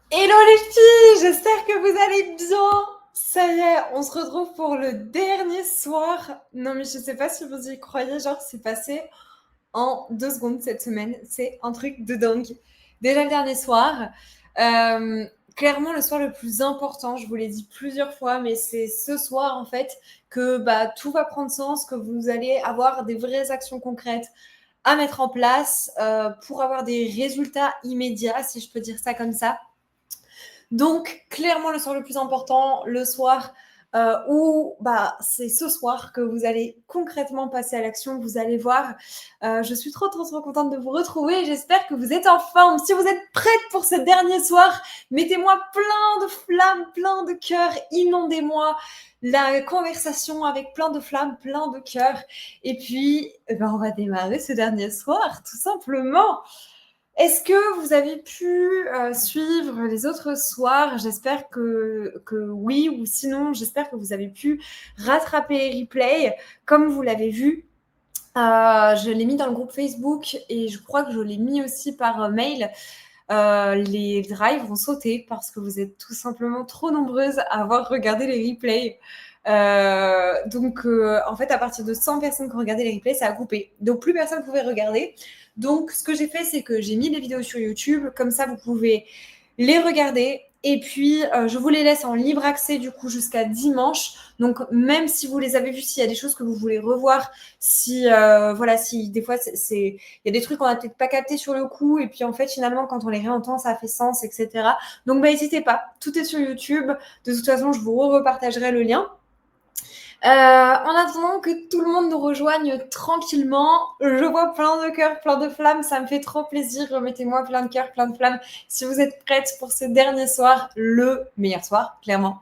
Hello les filles, j'espère que vous allez bien. Ça y est, on se retrouve pour le dernier soir. Non mais je sais pas si vous y croyez, genre c'est passé en 2 secondes cette semaine. C'est un truc de dingue. Déjà le dernier soir. Euh, Clairement le soir le plus important, je vous l'ai dit plusieurs fois, mais c'est ce soir en fait que tout va prendre sens, que vous allez avoir des vraies actions concrètes à mettre en place pour avoir des résultats immédiats, si je peux dire ça comme ça. Donc, clairement, le soir le plus important, le soir où c'est ce soir que vous allez concrètement passer à l'action. Vous allez voir, je suis trop contente de vous retrouver. J'espère que vous êtes en forme. Si vous êtes prête pour ce dernier soir, mettez-moi plein de flammes, plein de cœurs, inondez-moi la conversation avec plein de flammes, plein de cœurs. Et puis, on va démarrer ce dernier soir, tout simplement. Est-ce que vous avez pu suivre les autres soirs? J'espère que oui, ou sinon, j'espère que vous avez pu rattraper les replays. Comme vous l'avez vu, je l'ai mis dans le groupe Facebook et je crois que je l'ai mis aussi par mail. Les drives vont sauter parce que vous êtes tout simplement trop nombreuses à avoir regardé les replays. En fait, à partir de 100 personnes qui ont regardé les replays, ça a coupé. Donc, plus personne ne pouvait regarder. Donc, ce que j'ai fait, c'est que j'ai mis les vidéos sur YouTube. Comme ça, vous pouvez les regarder. Et puis, je vous les laisse en libre accès, du coup, jusqu'à dimanche. Donc, même si vous les avez vus, s'il y a des choses que vous voulez revoir, si des fois, il y a des trucs qu'on n'a peut-être pas capté sur le coup. Et puis, en fait, finalement, quand on les réentend, ça fait sens, etc. Donc, n'hésitez pas. Tout est sur YouTube. De toute façon, je vous repartagerai le lien. En attendant que tout le monde nous rejoigne tranquillement, je vois plein de cœurs, plein de flammes, ça me fait trop plaisir. Remettez-moi plein de cœurs, plein de flammes. Si vous êtes prêtes pour ce dernier soir, le meilleur soir, clairement.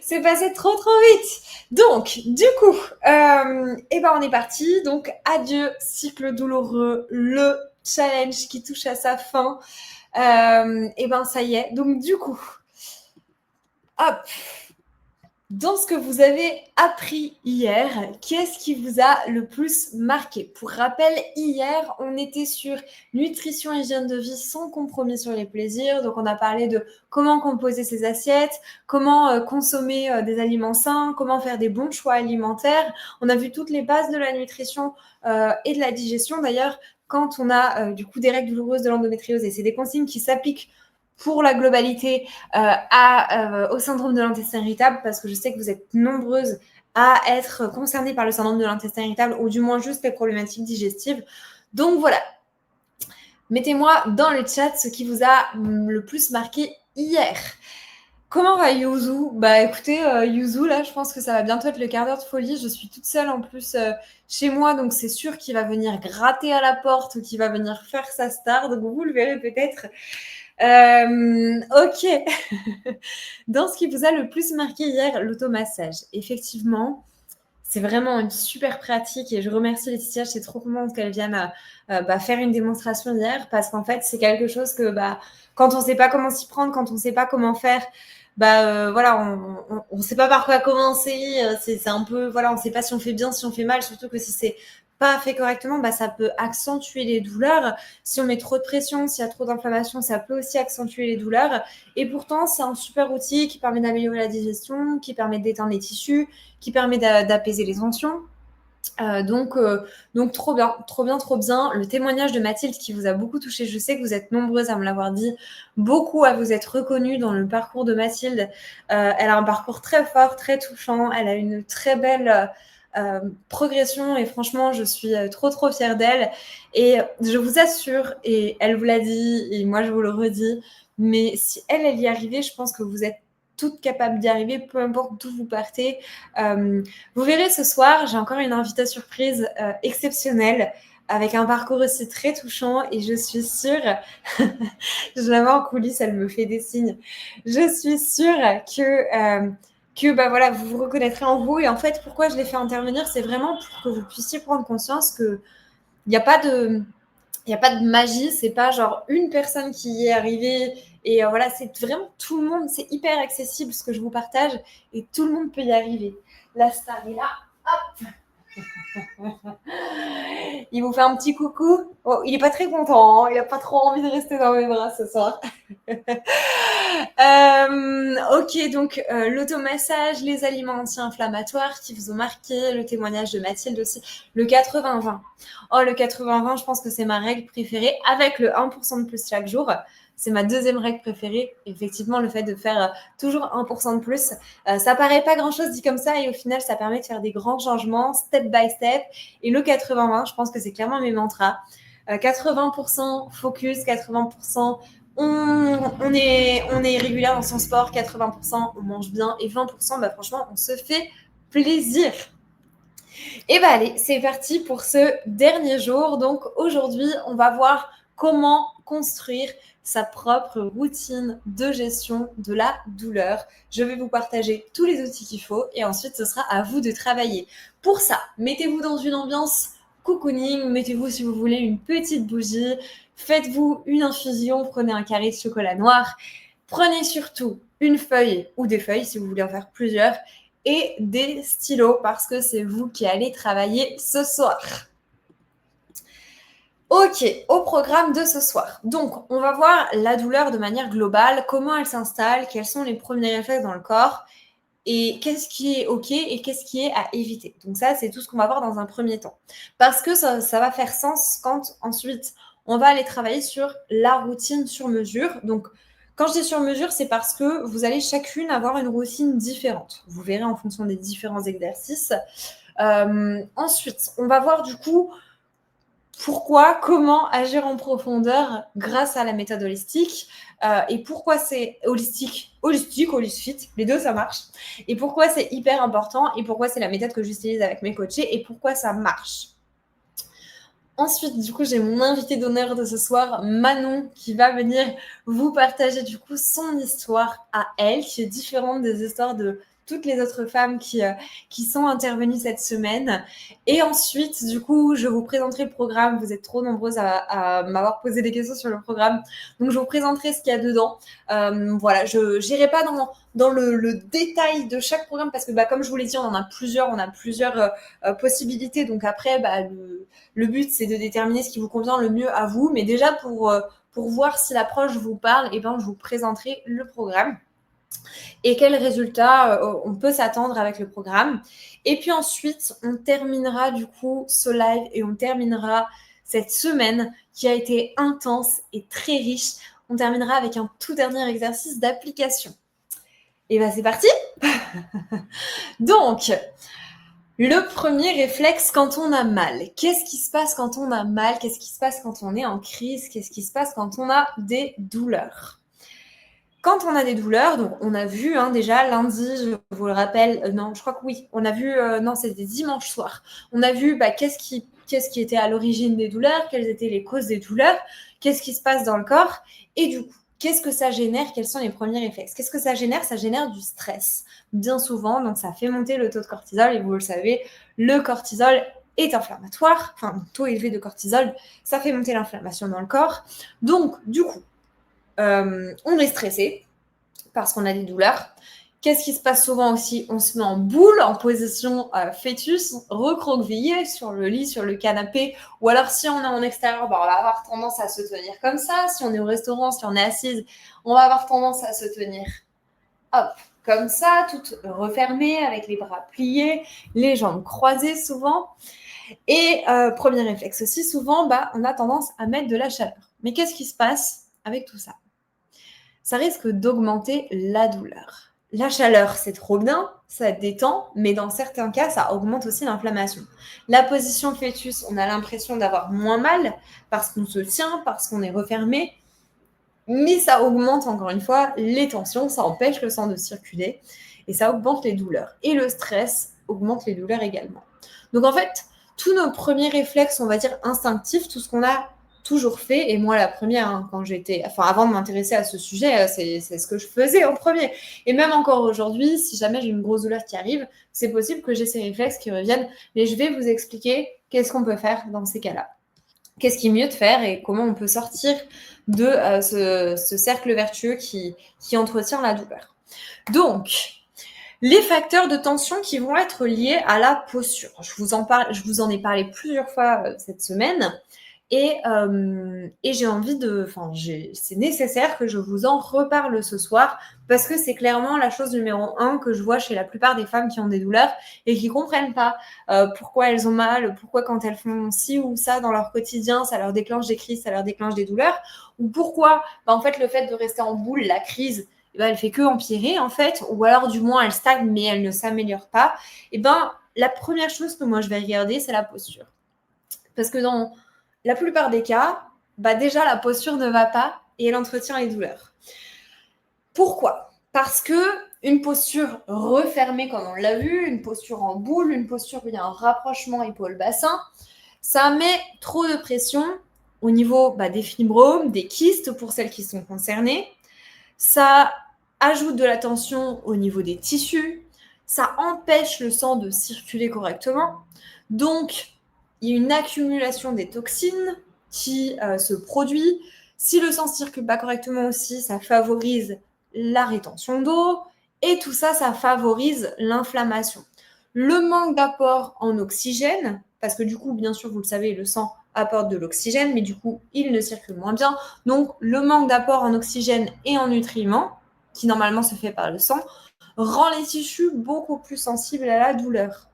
C'est passé trop vite. Donc, du coup, on est parti. Donc, adieu, cycle douloureux, le challenge qui touche à sa fin. Ça y est. Donc, du coup, hop. Dans ce que vous avez appris hier, qu'est-ce qui vous a le plus marqué? Pour rappel, hier, on était sur nutrition et hygiène de vie sans compromis sur les plaisirs. Donc, on a parlé de comment composer ses assiettes, comment consommer des aliments sains, comment faire des bons choix alimentaires. On a vu toutes les bases de la nutrition et de la digestion. D'ailleurs, quand on a du coup des règles douloureuses de l'endométriose, et c'est des consignes qui s'appliquent pour la globalité au syndrome de l'intestin irritable, parce que je sais que vous êtes nombreuses à être concernées par le syndrome de l'intestin irritable, ou du moins juste les problématiques digestives. Donc voilà, mettez-moi dans le chat ce qui vous a le plus marqué hier. Comment va Yuzu? Écoutez, Yuzu, là, je pense que ça va bientôt être le quart d'heure de folie. Je suis toute seule en plus chez moi, donc c'est sûr qu'il va venir gratter à la porte ou qu'il va venir faire sa star. Donc vous le verrez peut-être. Ok. Dans ce qui vous a le plus marqué hier, l'automassage. Effectivement, c'est vraiment une super pratique et je remercie Laetitia, j'étais trop contente qu'elle vienne faire une démonstration hier parce qu'en fait, c'est quelque chose que quand on ne sait pas comment s'y prendre, quand on ne sait pas comment faire, on ne sait pas par quoi commencer. C'est un peu, voilà, on ne sait pas si on fait bien, si on fait mal, surtout que si c'est pas fait correctement, ça peut accentuer les douleurs. Si on met trop de pression, s'il y a trop d'inflammation, ça peut aussi accentuer les douleurs. Et pourtant, c'est un super outil qui permet d'améliorer la digestion, qui permet de détendre les tissus, qui permet d'apaiser les tensions. Donc trop bien, trop bien, trop bien. Le témoignage de Mathilde qui vous a beaucoup touché, je sais que vous êtes nombreuses à me l'avoir dit, beaucoup à vous être reconnues dans le parcours de Mathilde. Elle a un parcours très fort, très touchant, elle a une très belle progression et franchement, je suis trop fière d'elle. Et je vous assure, et elle vous l'a dit, et moi je vous le redis, mais si elle y arrivait, je pense que vous êtes toutes capables d'y arriver, peu importe d'où vous partez. Vous verrez ce soir, j'ai encore une invitée surprise exceptionnelle avec un parcours aussi très touchant et je suis sûre, je la vois en coulisses, elle me fait des signes, je suis sûre que vous vous reconnaîtrez en vous. Et en fait, pourquoi je l'ai fait intervenir, c'est vraiment pour que vous puissiez prendre conscience qu'il n'y a pas de... Il n'y a pas de magie, c'est pas genre une personne qui y est arrivée et voilà, c'est vraiment tout le monde, c'est hyper accessible ce que je vous partage et tout le monde peut y arriver. La star est là, hop. Il vous fait un petit coucou. Oh, il est pas très content, hein, il a pas trop envie de rester dans mes bras ce soir. Ok, donc l'automassage, les aliments anti-inflammatoires qui vous ont marqué, le témoignage de Mathilde aussi, le 80-20. Oh, le 80-20, je pense que c'est ma règle préférée, avec le 1% de plus chaque jour. C'est ma deuxième règle préférée. Effectivement, le fait de faire toujours 1% de plus, ça paraît pas grand-chose dit comme ça, et au final, ça permet de faire des grands changements, step by step. Et le 80-20, je pense que c'est clairement mes mantras. 80% focus, 80% on est régulier dans son sport, 80% on mange bien et 20%, bah, franchement, on se fait plaisir. Et bah allez, c'est parti pour ce dernier jour. Donc aujourd'hui, on va voir comment construire sa propre routine de gestion de la douleur. Je vais vous partager tous les outils qu'il faut et ensuite ce sera à vous de travailler. Pour ça, mettez-vous dans une ambiance cocooning, mettez-vous si vous voulez une petite bougie, faites-vous une infusion, prenez un carré de chocolat noir, prenez surtout une feuille ou des feuilles si vous voulez en faire plusieurs et des stylos parce que c'est vous qui allez travailler ce soir. Ok, au programme de ce soir. Donc, on va voir la douleur de manière globale, comment elle s'installe, quels sont les premiers réflexes dans le corps et qu'est-ce qui est ok et qu'est-ce qui est à éviter. Donc ça, c'est tout ce qu'on va voir dans un premier temps. Parce que ça va faire sens quand ensuite, on va aller travailler sur la routine sur mesure. Donc, quand je dis sur mesure, c'est parce que vous allez chacune avoir une routine différente. Vous verrez en fonction des différents exercices. Ensuite, on va voir du coup pourquoi, comment agir en profondeur grâce à la méthode holistique et pourquoi c'est holistique, les deux ça marche, et pourquoi c'est hyper important et pourquoi c'est la méthode que j'utilise avec mes coachés et pourquoi ça marche. Ensuite, du coup, j'ai mon invité d'honneur de ce soir, Manon, qui va venir vous partager du coup son histoire à elle, qui est différente des histoires de toutes les autres femmes qui sont intervenues cette semaine. Et ensuite, du coup, je vous présenterai le programme. Vous êtes trop nombreuses à m'avoir posé des questions sur le programme. Donc, je vous présenterai ce qu'il y a dedans. Voilà, je n'irai pas dans le détail de chaque programme parce que, bah, comme je vous l'ai dit, on a plusieurs possibilités. Donc après, bah, le but, c'est de déterminer ce qui vous convient le mieux à vous. Mais déjà, pour voir si l'approche vous parle, eh ben, je vous présenterai le programme et quels résultats on peut s'attendre avec le programme. Et puis ensuite, on terminera du coup ce live et on terminera cette semaine qui a été intense et très riche. On terminera avec un tout dernier exercice d'application. Et bien, c'est parti. Donc, le premier réflexe quand on a mal. Qu'est-ce qui se passe quand on a mal? Qu'est-ce qui se passe quand on est en crise? Qu'est-ce qui se passe quand on a des douleurs? Quand on a des douleurs, donc on a vu déjà lundi, je vous le rappelle, non, je crois que oui, on a vu, non, c'était dimanche soir. On a vu qu'est-ce qui était à l'origine des douleurs, quelles étaient les causes des douleurs, qu'est-ce qui se passe dans le corps, et du coup, qu'est-ce que ça génère, quels sont les premiers réflexes? Qu'est-ce que ça génère? Ça génère du stress, bien souvent, donc ça fait monter le taux de cortisol, et vous le savez, le cortisol est inflammatoire, enfin, le taux élevé de cortisol, ça fait monter l'inflammation dans le corps. Donc, du coup, on est stressé parce qu'on a des douleurs. Qu'est-ce qui se passe souvent aussi? On se met en boule, en position fœtus, recroquevillé sur le lit, sur le canapé. Ou alors, si on est en extérieur, on va avoir tendance à se tenir comme ça. Si on est au restaurant, si on est assise, on va avoir tendance à se tenir hop, comme ça, toute refermée, avec les bras pliés, les jambes croisées souvent. Et premier réflexe aussi, souvent, on a tendance à mettre de la chaleur. Mais qu'est-ce qui se passe avec tout ça? Ça risque d'augmenter la douleur. La chaleur, c'est trop bien, ça détend, mais dans certains cas, ça augmente aussi l'inflammation. La position fœtus, on a l'impression d'avoir moins mal parce qu'on se tient, parce qu'on est refermé, mais ça augmente encore une fois les tensions, ça empêche le sang de circuler et ça augmente les douleurs. Et le stress augmente les douleurs également. Donc en fait, tous nos premiers réflexes, on va dire instinctifs, tout ce qu'on a toujours fait, et moi la première, avant de m'intéresser à ce sujet, c'est ce que je faisais en premier. Et même encore aujourd'hui, si jamais j'ai une grosse douleur qui arrive, c'est possible que j'ai ces réflexes qui reviennent, mais je vais vous expliquer qu'est-ce qu'on peut faire dans ces cas-là. Qu'est-ce qui est mieux de faire et comment on peut sortir de ce cercle vertueux qui entretient la douleur. Donc, les facteurs de tension qui vont être liés à la posture. Je vous en ai parlé plusieurs fois cette semaine. Et j'ai envie c'est nécessaire que je vous en reparle ce soir parce que c'est clairement la chose numéro 1 que je vois chez la plupart des femmes qui ont des douleurs et qui comprennent pas pourquoi elles ont mal, pourquoi quand elles font ci ou ça dans leur quotidien, ça leur déclenche des crises, ça leur déclenche des douleurs, ou pourquoi en fait le fait de rester en boule, la crise, elle fait que empirer en fait, ou alors du moins elle stagne mais elle ne s'améliore pas. La première chose que moi je vais regarder, c'est la posture. Parce que dans la plupart des cas, déjà la posture ne va pas et elle entretient les douleurs. Pourquoi ? Parce que une posture refermée, comme on l'a vu, une posture en boule, une posture où il y a un rapprochement épaule-bassin, ça met trop de pression au niveau des fibromes, des kystes pour celles qui sont concernées. Ça ajoute de la tension au niveau des tissus. Ça empêche le sang de circuler correctement. Donc, il y a une accumulation des toxines qui se produit. Si le sang ne circule pas correctement aussi, ça favorise la rétention d'eau. Et tout ça, ça favorise l'inflammation. Le manque d'apport en oxygène, parce que du coup, bien sûr, vous le savez, le sang apporte de l'oxygène, mais du coup, il ne circule moins bien. Donc, le manque d'apport en oxygène et en nutriments, qui normalement se fait par le sang, rend les tissus beaucoup plus sensibles à la douleur.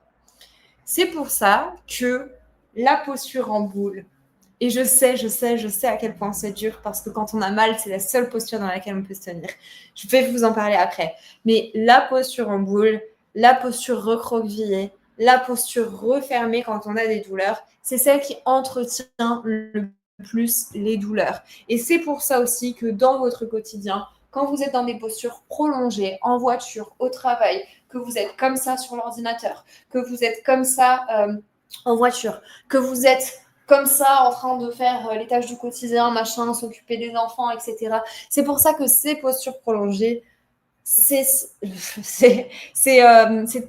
C'est pour ça que la posture en boule, et je sais à quel point c'est dur, parce que quand on a mal, c'est la seule posture dans laquelle on peut se tenir. Je vais vous en parler après. Mais la posture en boule, la posture recroquevillée, la posture refermée quand on a des douleurs, c'est celle qui entretient le plus les douleurs. Et c'est pour ça aussi que dans votre quotidien, quand vous êtes dans des postures prolongées, en voiture, au travail, que vous êtes comme ça sur l'ordinateur, que vous êtes comme ça en voiture, que vous êtes comme ça en train de faire les tâches du quotidien, machin, s'occuper des enfants, etc. C'est pour ça que ces postures prolongées, c'est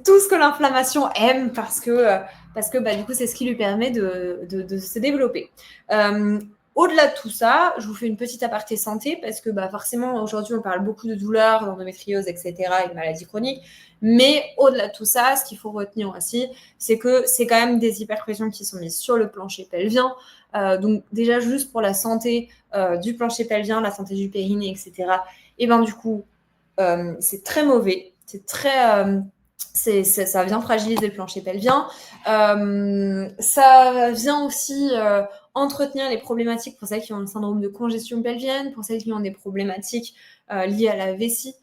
tout ce que l'inflammation aime parce que du coup, c'est ce qui lui permet de se développer. Au-delà de tout ça, je vous fais une petite aparté santé parce que forcément, aujourd'hui, on parle beaucoup de douleurs, d'endométriose, etc., et de maladies chroniques. Mais au-delà de tout ça, ce qu'il faut retenir aussi, c'est que c'est quand même des hyperpressions qui sont mises sur le plancher pelvien. Donc déjà, juste pour la santé du plancher pelvien, la santé du périnée, etc., et du coup, c'est très mauvais. Ça vient fragiliser le plancher pelvien. Ça vient aussi entretenir les problématiques pour celles qui ont le syndrome de congestion pelvienne, pour celles qui ont des problématiques liées à la vessie,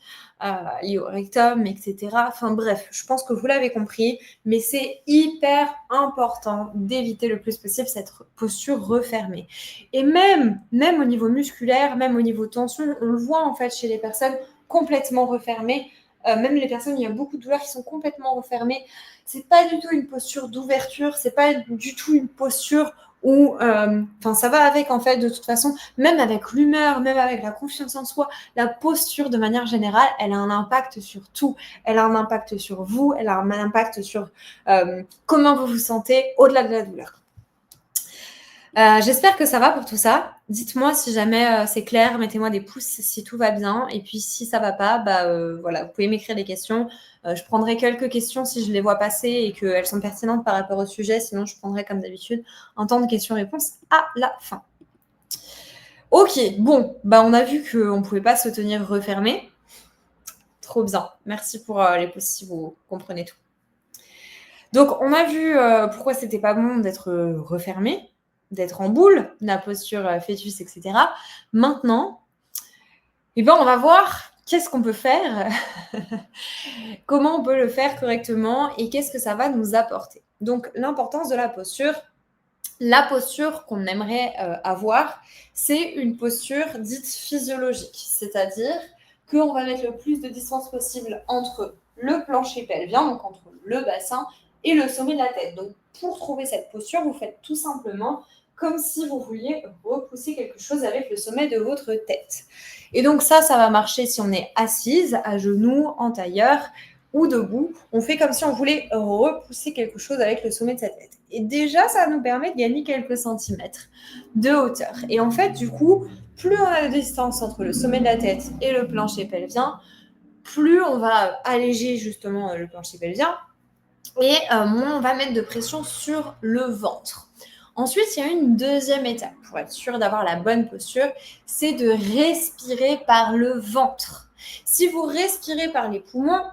liées au rectum, etc. Enfin bref, je pense que vous l'avez compris, mais c'est hyper important d'éviter le plus possible cette posture refermée. Et même au niveau musculaire, même au niveau tension, on le voit en fait chez les personnes complètement refermées. Même les personnes où il y a beaucoup de douleurs qui sont complètement refermées, c'est pas du tout une posture d'ouverture, c'est pas du tout une posture où, ça va avec en fait de toute façon, même avec l'humeur, même avec la confiance en soi, la posture de manière générale, elle a un impact sur tout. Elle a un impact sur vous, elle a un impact sur comment vous vous sentez au-delà de la douleur. J'espère que ça va pour tout ça. Dites-moi si jamais c'est clair, mettez-moi des pouces si tout va bien. Et puis si ça va pas, voilà, vous pouvez m'écrire des questions. Je prendrai quelques questions si je les vois passer et qu'elles sont pertinentes par rapport au sujet. Sinon, je prendrai comme d'habitude un temps de questions-réponses à la fin. Ok, bon, on a vu qu'on ne pouvait pas se tenir refermé. Trop bien. Merci pour les pouces si vous comprenez tout. Donc, on a vu pourquoi c'était pas bon d'être refermé, d'être en boule, la posture fœtus, etc. Maintenant, on va voir qu'est-ce qu'on peut faire, comment on peut le faire correctement et qu'est-ce que ça va nous apporter. Donc, l'importance de la posture qu'on aimerait avoir, c'est une posture dite physiologique, c'est-à-dire qu'on va mettre le plus de distance possible entre le plancher pelvien, donc entre le bassin, et le sommet de la tête. Donc, pour trouver cette posture, vous faites tout simplement comme si vous vouliez repousser quelque chose avec le sommet de votre tête. Et donc ça va marcher si on est assise, à genoux, en tailleur ou debout. On fait comme si on voulait repousser quelque chose avec le sommet de sa tête. Et déjà, ça nous permet de gagner quelques centimètres de hauteur. Et en fait, du coup, plus on a de distance entre le sommet de la tête et le plancher pelvien, plus on va alléger justement le plancher pelvien et moins on va mettre de pression sur le ventre. Ensuite, il y a une deuxième étape pour être sûr d'avoir la bonne posture, c'est de respirer par le ventre. Si vous respirez par les poumons,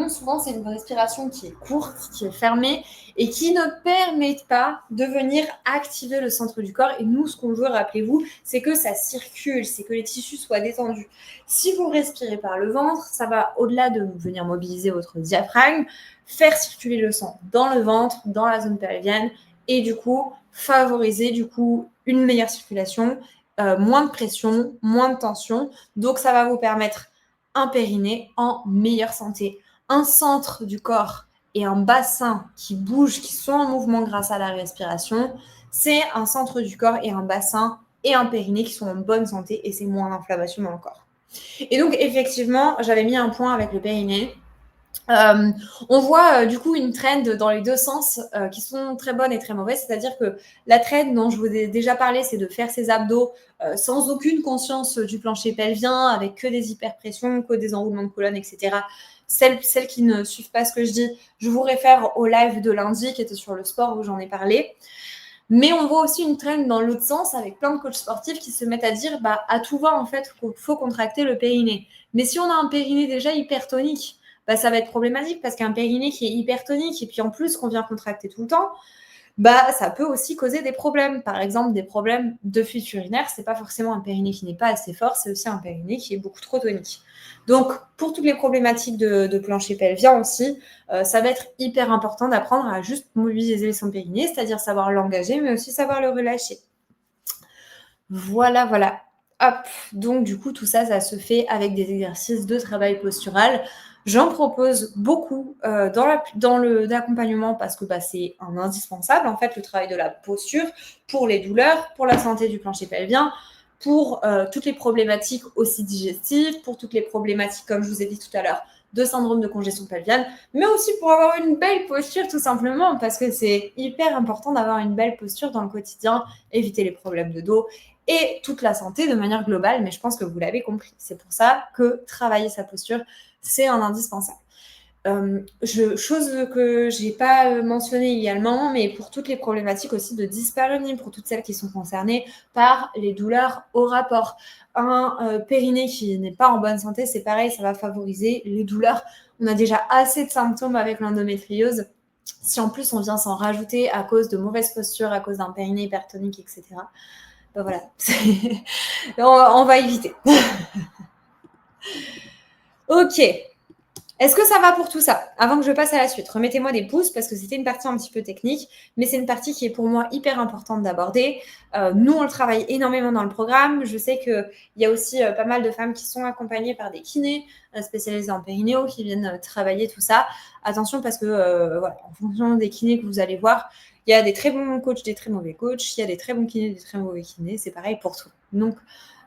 souvent c'est une respiration qui est courte, qui est fermée et qui ne permet pas de venir activer le centre du corps. Et nous, ce qu'on veut, rappelez-vous, c'est que ça circule, c'est que les tissus soient détendus. Si vous respirez par le ventre, ça va au-delà de venir mobiliser votre diaphragme, faire circuler le sang dans le ventre, dans la zone pelvienne et du coup, favoriser une meilleure circulation, moins de pression, moins de tension. Donc, ça va vous permettre un périnée en meilleure santé, un centre du corps et un bassin qui bougent, qui sont en mouvement grâce à la respiration, c'est un centre du corps et un bassin et un périnée qui sont en bonne santé et c'est moins d'inflammation dans le corps. Et donc, effectivement, j'avais mis un point avec le périnée. On voit du coup une trend dans les deux sens qui sont très bonnes et très mauvaises, c'est-à-dire que la trend dont je vous ai déjà parlé, c'est de faire ses abdos sans aucune conscience du plancher pelvien, avec que des hyperpressions, que des enroulements de colonne, etc. Celles qui ne suivent pas ce que je dis, je vous réfère au live de lundi qui était sur le sport où j'en ai parlé. Mais on voit aussi une trend dans l'autre sens avec plein de coachs sportifs qui se mettent à dire à tout va en fait, il faut contracter le périnée. Mais si on a un périnée déjà hypertonique, ça va être problématique parce qu'un périnée qui est hypertonique et puis en plus qu'on vient contracter tout le temps, ça peut aussi causer des problèmes. Par exemple, des problèmes de fuite urinaire, c'est pas forcément un périnée qui n'est pas assez fort, c'est aussi un périnée qui est beaucoup trop tonique. Donc, pour toutes les problématiques de plancher pelvien aussi, ça va être hyper important d'apprendre à juste mobiliser son périnée, c'est-à-dire savoir l'engager, mais aussi savoir le relâcher. Voilà. Hop, donc du coup, tout ça, ça se fait avec des exercices de travail postural. J'en propose beaucoup dans l'accompagnement parce que c'est un indispensable, en fait, le travail de la posture pour les douleurs, pour la santé du plancher pelvien, pour toutes les problématiques aussi digestives, pour toutes les problématiques, comme je vous ai dit tout à l'heure, de syndrome de congestion pelvienne, mais aussi pour avoir une belle posture tout simplement, parce que c'est hyper important d'avoir une belle posture dans le quotidien, éviter les problèmes de dos et toute la santé de manière globale, mais je pense que vous l'avez compris. C'est pour ça que travailler sa posture, c'est un indispensable. Chose que je n'ai pas mentionnée également, mais pour toutes les problématiques aussi de dyspareunie, pour toutes celles qui sont concernées par les douleurs au rapport. Un périnée qui n'est pas en bonne santé, c'est pareil, ça va favoriser les douleurs. On a déjà assez de symptômes avec l'endométriose. Si en plus on vient s'en rajouter à cause de mauvaises postures, à cause d'un périnée hypertonique, etc., voilà, on va éviter. Ok. Est-ce que ça va pour tout ça? Avant que je passe à la suite, remettez-moi des pouces parce que c'était une partie un petit peu technique, mais c'est une partie qui est pour moi hyper importante d'aborder. Nous, on le travaille énormément dans le programme. Je sais qu'il y a aussi pas mal de femmes qui sont accompagnées par des kinés spécialisés en périnéo qui viennent travailler tout ça. Attention parce que, en fonction des kinés que vous allez voir, il y a des très bons coachs, des très mauvais coachs. Il y a des très bons kinés, des très mauvais kinés. C'est pareil pour tout. Donc,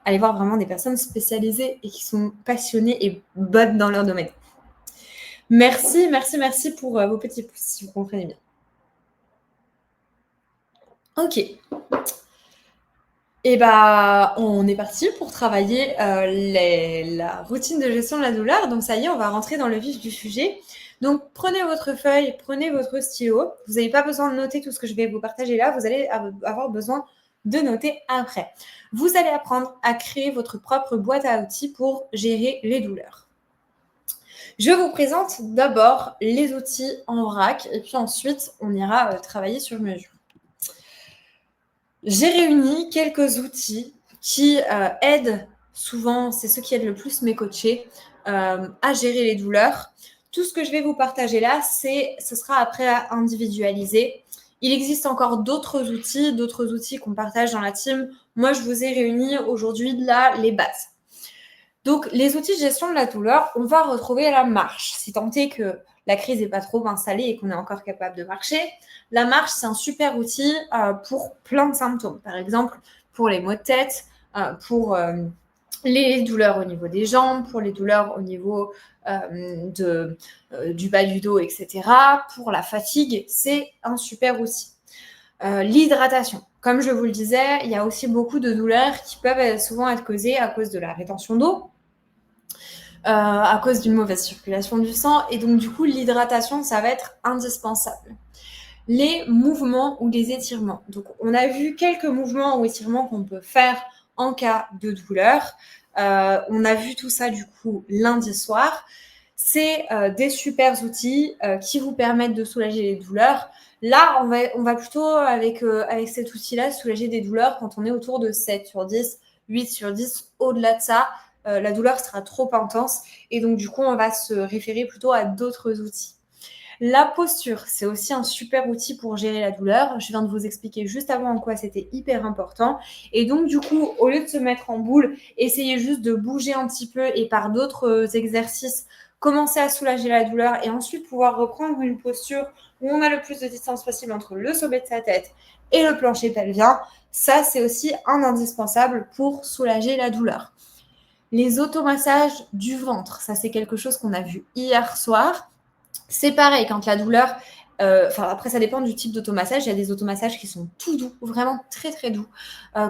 allez voir vraiment des personnes spécialisées et qui sont passionnées et bonnes dans leur domaine. Merci pour vos petits pouces, si vous comprenez bien. Ok. Et on est parti pour travailler la routine de gestion de la douleur. Donc ça y est, on va rentrer dans le vif du sujet. Donc prenez votre feuille, prenez votre stylo. Vous n'avez pas besoin de noter tout ce que je vais vous partager là. Vous allez avoir besoin de noter après. Vous allez apprendre à créer votre propre boîte à outils pour gérer les douleurs. Je vous présente d'abord les outils en vrac et puis ensuite, on ira travailler sur mesure. J'ai réuni quelques outils qui aident souvent, c'est ceux qui aident le plus mes coachés à gérer les douleurs. Tout ce que je vais vous partager là, ce sera après à individualiser. Il existe encore d'autres outils qu'on partage dans la team. Moi, je vous ai réuni aujourd'hui là les bases. Donc, les outils de gestion de la douleur, on va retrouver la marche. Si tant est que la crise n'est pas trop installée et qu'on est encore capable de marcher, la marche, c'est un super outil pour plein de symptômes. Par exemple, pour les maux de tête, pour les douleurs au niveau des jambes, pour les douleurs au niveau du bas du dos, etc. Pour la fatigue, c'est un super outil. L'hydratation. Comme je vous le disais, il y a aussi beaucoup de douleurs qui peuvent souvent être causées à cause de la rétention d'eau, à cause d'une mauvaise circulation du sang. Et donc, du coup, l'hydratation, ça va être indispensable. les mouvements ou les étirements. Donc, on a vu quelques mouvements ou étirements qu'on peut faire en cas de douleur. On a vu tout ça du coup lundi soir. C'est des super outils qui vous permettent de soulager les douleurs. Là, on va plutôt, avec cet outil-là, soulager des douleurs quand on est autour de 7 sur 10, 8 sur 10. Au-delà de ça, la douleur sera trop intense. Et donc, du coup, on va se référer plutôt à d'autres outils. La posture, c'est aussi un super outil pour gérer la douleur. Je viens de vous expliquer juste avant en quoi c'était hyper important. Et donc, du coup, au lieu de se mettre en boule, essayez juste de bouger un petit peu et par d'autres exercices, commencer à soulager la douleur et ensuite pouvoir reprendre une posture où on a le plus de distance possible entre le sommet de sa tête et le plancher pelvien. Ça, c'est aussi un indispensable pour soulager la douleur. Les automassages du ventre, ça c'est quelque chose qu'on a vu hier soir. C'est pareil, quand la douleur, après ça dépend du type d'automassage. Il y a des automassages qui sont tout doux, vraiment très très doux,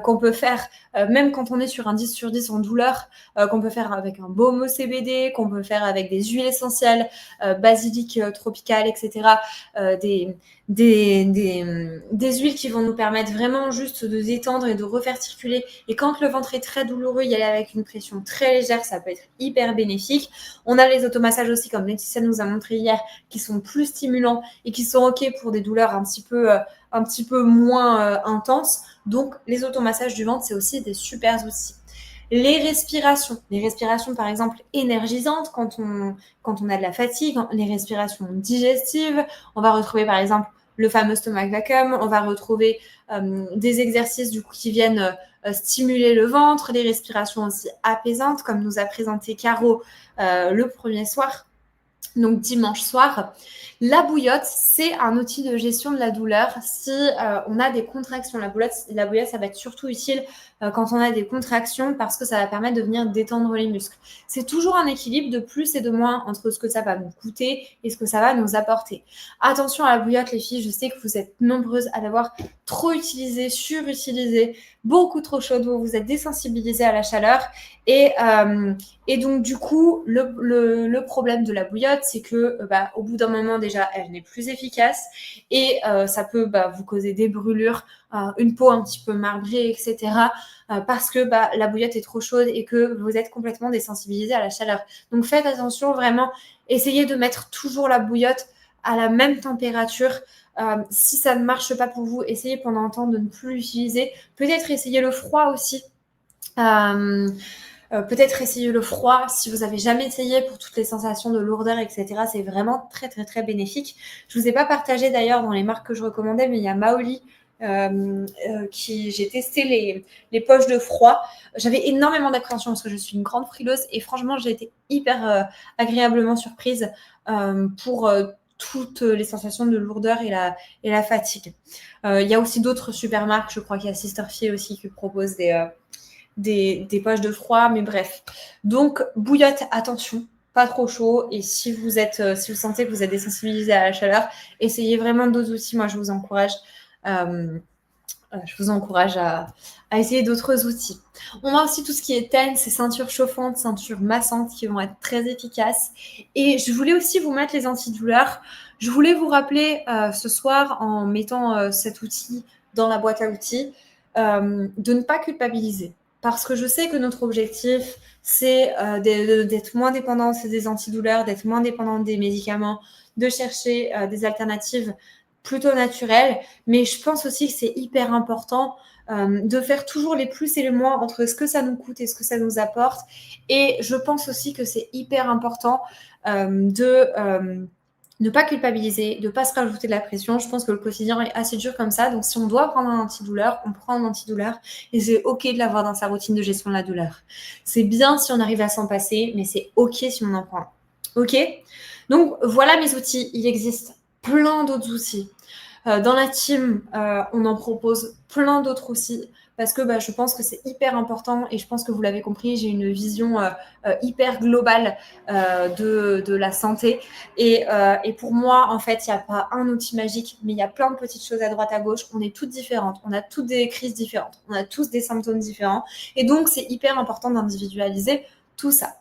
qu'on peut faire même quand on est sur un 10 sur 10 en douleur, qu'on peut faire avec un baume au CBD, qu'on peut faire avec des huiles essentielles, basilic tropical, etc. Des huiles qui vont nous permettre vraiment juste de détendre et de refaire circuler. Et quand le ventre est très douloureux, y aller avec une pression très légère, ça peut être hyper bénéfique. On a les automassages aussi, comme Laetitia nous a montré hier, qui sont plus stimulants et qui sont OK pour des douleurs un petit peu moins intenses. Donc, les automassages du ventre, c'est aussi des super outils. Les respirations par exemple énergisantes quand on a de la fatigue, les respirations digestives, on va retrouver par exemple le fameux stomach vacuum, on va retrouver des exercices du coup qui viennent stimuler le ventre, les respirations aussi apaisantes comme nous a présenté Caro le premier soir, donc dimanche soir. La bouillotte, c'est un outil de gestion de la douleur si on a des contractions. La bouillotte, ça va être surtout utile quand on a des contractions parce que ça va permettre de venir détendre les muscles. C'est toujours un équilibre de plus et de moins entre ce que ça va nous coûter et ce que ça va nous apporter. Attention à la bouillotte, les filles, je sais que vous êtes nombreuses à l'avoir trop utilisée, surutilisée, beaucoup trop chaude, vous êtes désensibilisées à la chaleur et donc, du coup, le problème de la bouillotte, c'est que au bout d'un moment, déjà, elle n'est plus efficace et ça peut vous causer des brûlures, une peau un petit peu marbrée, etc. Parce que la bouillotte est trop chaude et que vous êtes complètement désensibilisé à la chaleur. Donc, faites attention, vraiment, essayez de mettre toujours la bouillotte à la même température. Si ça ne marche pas pour vous, essayez pendant un temps de ne plus l'utiliser. Peut-être essayez le froid aussi. Peut-être essayer le froid si vous avez jamais essayé pour toutes les sensations de lourdeur, etc. C'est vraiment très très très bénéfique. Je vous ai pas partagé d'ailleurs dans les marques que je recommandais, mais il y a Maoli j'ai testé les poches de froid. J'avais énormément d'appréhension parce que je suis une grande frileuse et franchement j'ai été hyper agréablement surprise pour toutes les sensations de lourdeur et la fatigue. Il y a aussi d'autres super marques, je crois qu'il y a Sisterfie aussi qui propose des poches de froid, mais bref. Donc, bouillotte, attention, pas trop chaud. Et si vous sentez que vous êtes désensibilisé à la chaleur, essayez vraiment d'autres outils. Moi, je vous encourage à essayer d'autres outils. On a aussi tout ce qui est TENS, ceintures chauffantes, ceintures massantes qui vont être très efficaces. Et je voulais aussi vous mettre les antidouleurs. Je voulais vous rappeler ce soir, en mettant cet outil dans la boîte à outils, de ne pas culpabiliser. Parce que je sais que notre objectif, c'est d'être moins dépendant des antidouleurs, d'être moins dépendant des médicaments, de chercher des alternatives plutôt naturelles. Mais je pense aussi que c'est hyper important de faire toujours les plus et les moins entre ce que ça nous coûte et ce que ça nous apporte. Et je pense aussi que c'est hyper important de ne pas culpabiliser, de ne pas se rajouter de la pression. Je pense que le quotidien est assez dur comme ça. Donc, si on doit prendre un antidouleur, on prend un antidouleur. Et c'est OK de l'avoir dans sa routine de gestion de la douleur. C'est bien si on arrive à s'en passer, mais c'est OK si on en prend un. OK ? Donc, voilà mes outils. Il existe plein d'autres outils. Dans la team, on en propose plein d'autres aussi parce que je pense que c'est hyper important et je pense que vous l'avez compris, j'ai une vision hyper globale de la santé et pour moi, en fait, il n'y a pas un outil magique, mais il y a plein de petites choses à droite, à gauche. On est toutes différentes, on a toutes des crises différentes, on a tous des symptômes différents et donc c'est hyper important d'individualiser tout ça.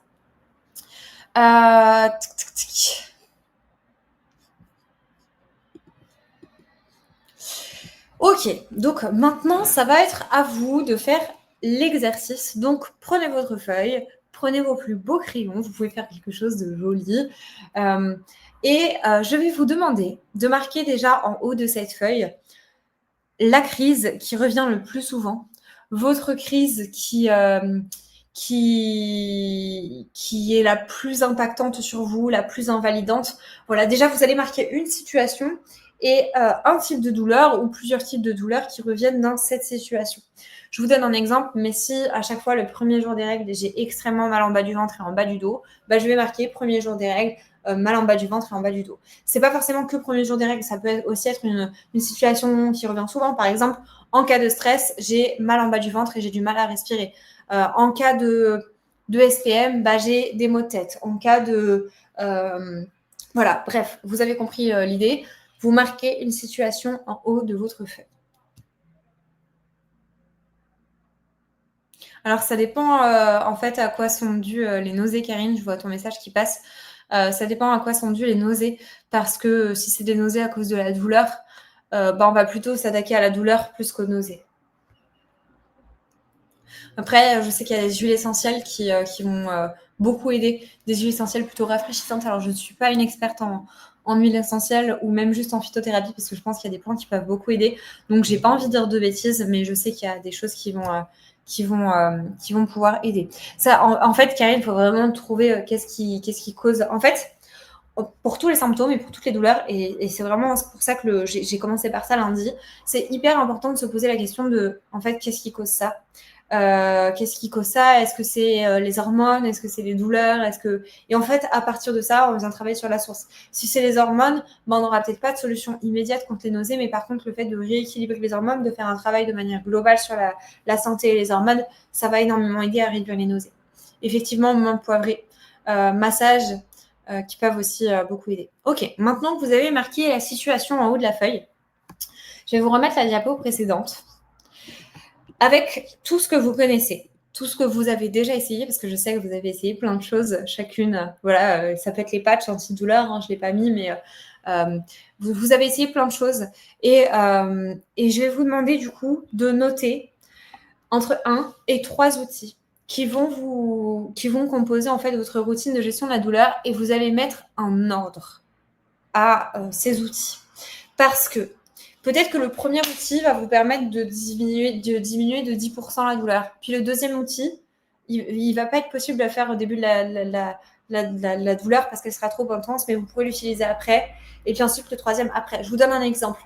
Ok, donc maintenant, ça va être à vous de faire l'exercice. Donc, prenez votre feuille, prenez vos plus beaux crayons, vous pouvez faire quelque chose de joli. Je vais vous demander de marquer déjà en haut de cette feuille la crise qui revient le plus souvent, votre crise qui est la plus impactante sur vous, la plus invalidante. Voilà, déjà, vous allez marquer une situation et un type de douleur ou plusieurs types de douleurs qui reviennent dans cette situation. Je vous donne un exemple, mais si à chaque fois, le premier jour des règles, j'ai extrêmement mal en bas du ventre et en bas du dos, bah, je vais marquer premier jour des règles, mal en bas du ventre et en bas du dos. C'est pas forcément que premier jour des règles, ça peut aussi être une situation qui revient souvent. Par exemple, en cas de stress, j'ai mal en bas du ventre et j'ai du mal à respirer. En cas de SPM, bah, j'ai des maux de tête. En cas de... voilà, bref, vous avez compris l'idée. Vous marquez une situation en haut de votre feuille. Alors, ça dépend en fait à quoi sont dues les nausées, Karine. Je vois ton message qui passe. Ça dépend à quoi sont dues les nausées. Parce que si c'est des nausées à cause de la douleur, bah, on va plutôt s'attaquer à la douleur plus qu'aux nausées. Après, je sais qu'il y a des huiles essentielles qui vont beaucoup aider, des huiles essentielles plutôt rafraîchissantes. Alors, je ne suis pas une experte en huile essentielle ou même juste en phytothérapie parce que je pense qu'il y a des plantes qui peuvent beaucoup aider. Donc, j'ai pas envie de dire de bêtises, mais je sais qu'il y a des choses qui vont pouvoir aider. Ça, en fait, Karine, il faut vraiment trouver qu'est-ce qui cause. En fait, pour tous les symptômes et pour toutes les douleurs, et c'est vraiment pour ça que j'ai commencé par ça lundi, c'est hyper important de se poser la question de, en fait, qu'est-ce qui cause ça? Qu'est-ce qui cause ça? Est-ce que c'est les hormones? Est-ce que c'est les douleurs? Et en fait, à partir de ça, on vient travailler sur la source. Si c'est les hormones, ben, on n'aura peut-être pas de solution immédiate contre les nausées, mais par contre, le fait de rééquilibrer les hormones, de faire un travail de manière globale sur la santé et les hormones, ça va énormément aider à réduire les nausées. Effectivement, menthe poivrée, massage, qui peuvent aussi beaucoup aider. Ok, maintenant que vous avez marqué la situation en haut de la feuille, je vais vous remettre la diapo précédente avec tout ce que vous connaissez, tout ce que vous avez déjà essayé, parce que je sais que vous avez essayé plein de choses, chacune. Voilà, ça peut être les patchs antidouleurs, je ne l'ai pas mis, mais vous avez essayé plein de choses. Et je vais vous demander du coup de noter entre 1 et 3 outils qui vont composer en fait votre routine de gestion de la douleur, et vous allez mettre un ordre à ces outils. Parce que peut-être que le premier outil va vous permettre de diminuer de 10% la douleur. Puis le deuxième outil, il ne va pas être possible de le faire au début de la douleur parce qu'elle sera trop intense, mais vous pourrez l'utiliser après. Et puis ensuite, le troisième après. Je vous donne un exemple.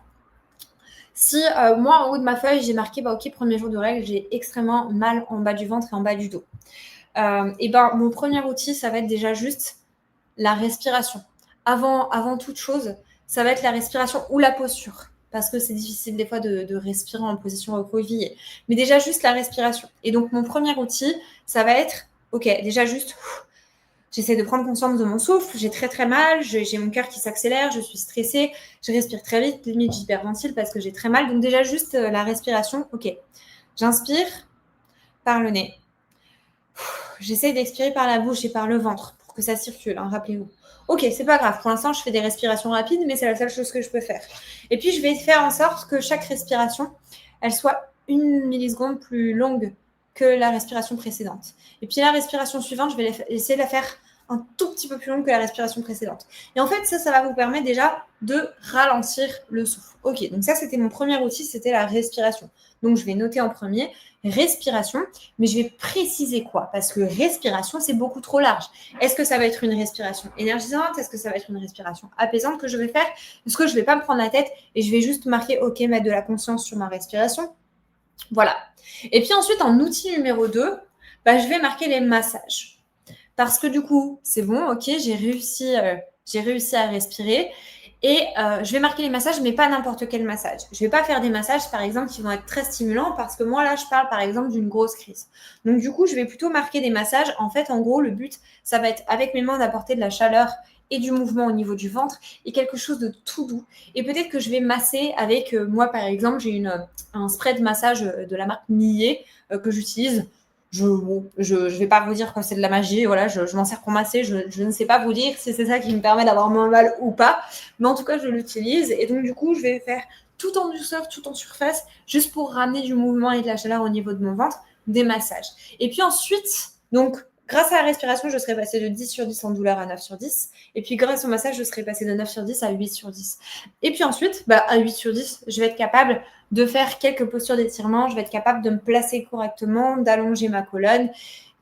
Si moi, en haut de ma feuille, j'ai marqué, bah, ok, premier jour de règle, j'ai extrêmement mal en bas du ventre et en bas du dos. Et ben, mon premier outil, ça va être déjà juste la respiration. Avant toute chose, ça va être la respiration ou la posture. Parce que c'est difficile des fois de respirer en position recroquevillée. Mais déjà juste la respiration. Et donc mon premier outil, ça va être, ok, déjà juste, j'essaie de prendre conscience de mon souffle, j'ai très très mal, j'ai mon cœur qui s'accélère, je suis stressée, je respire très vite, limite j'hyperventile parce que j'ai très mal. Donc déjà juste la respiration, ok. J'inspire par le nez. J'essaie d'expirer par la bouche et par le ventre pour que ça circule, rappelez-vous. Ok, c'est pas grave. Pour l'instant, je fais des respirations rapides, mais c'est la seule chose que je peux faire. Et puis, je vais faire en sorte que chaque respiration, elle soit 1 milliseconde plus longue que la respiration précédente. Et puis, la respiration suivante, je vais essayer de la faire un tout petit peu plus longue que la respiration précédente. Et en fait, ça va vous permettre déjà de ralentir le souffle. Ok, donc ça, c'était mon premier outil, c'était la respiration. Donc, je vais noter en premier respiration, mais je vais préciser quoi? Parce que respiration, c'est beaucoup trop large. Est-ce que ça va être une respiration énergisante? Est-ce que ça va être une respiration apaisante que je vais faire? Est-ce que je ne vais pas me prendre la tête et je vais juste marquer, ok, mettre de la conscience sur ma respiration? Voilà. Et puis ensuite, en outil numéro 2, bah, je vais marquer les massages. Parce que du coup, c'est bon, ok, j'ai réussi à respirer. Et je vais marquer les massages, mais pas n'importe quel massage. Je ne vais pas faire des massages, par exemple, qui vont être très stimulants, parce que moi, là, je parle, par exemple, d'une grosse crise. Donc, du coup, je vais plutôt marquer des massages. En fait, en gros, le but, ça va être, avec mes mains, d'apporter de la chaleur et du mouvement au niveau du ventre, et quelque chose de tout doux. Et peut-être que je vais masser avec, moi, par exemple, j'ai un spray de massage de la marque Millet que j'utilise. Je vais pas vous dire que c'est de la magie, voilà, je m'en sers pour masser, je ne sais pas vous dire si c'est ça qui me permet d'avoir moins mal ou pas, mais en tout cas, je l'utilise, et donc du coup, je vais faire tout en douceur, tout en surface, juste pour ramener du mouvement et de la chaleur au niveau de mon ventre, des massages. Et puis ensuite, donc, grâce à la respiration, je serais passée de 10 sur 10 en douleur à 9 sur 10. Et puis, grâce au massage, je serais passée de 9 sur 10 à 8 sur 10. Et puis ensuite, à 8 sur 10, je vais être capable de faire quelques postures d'étirement. Je vais être capable de me placer correctement, d'allonger ma colonne.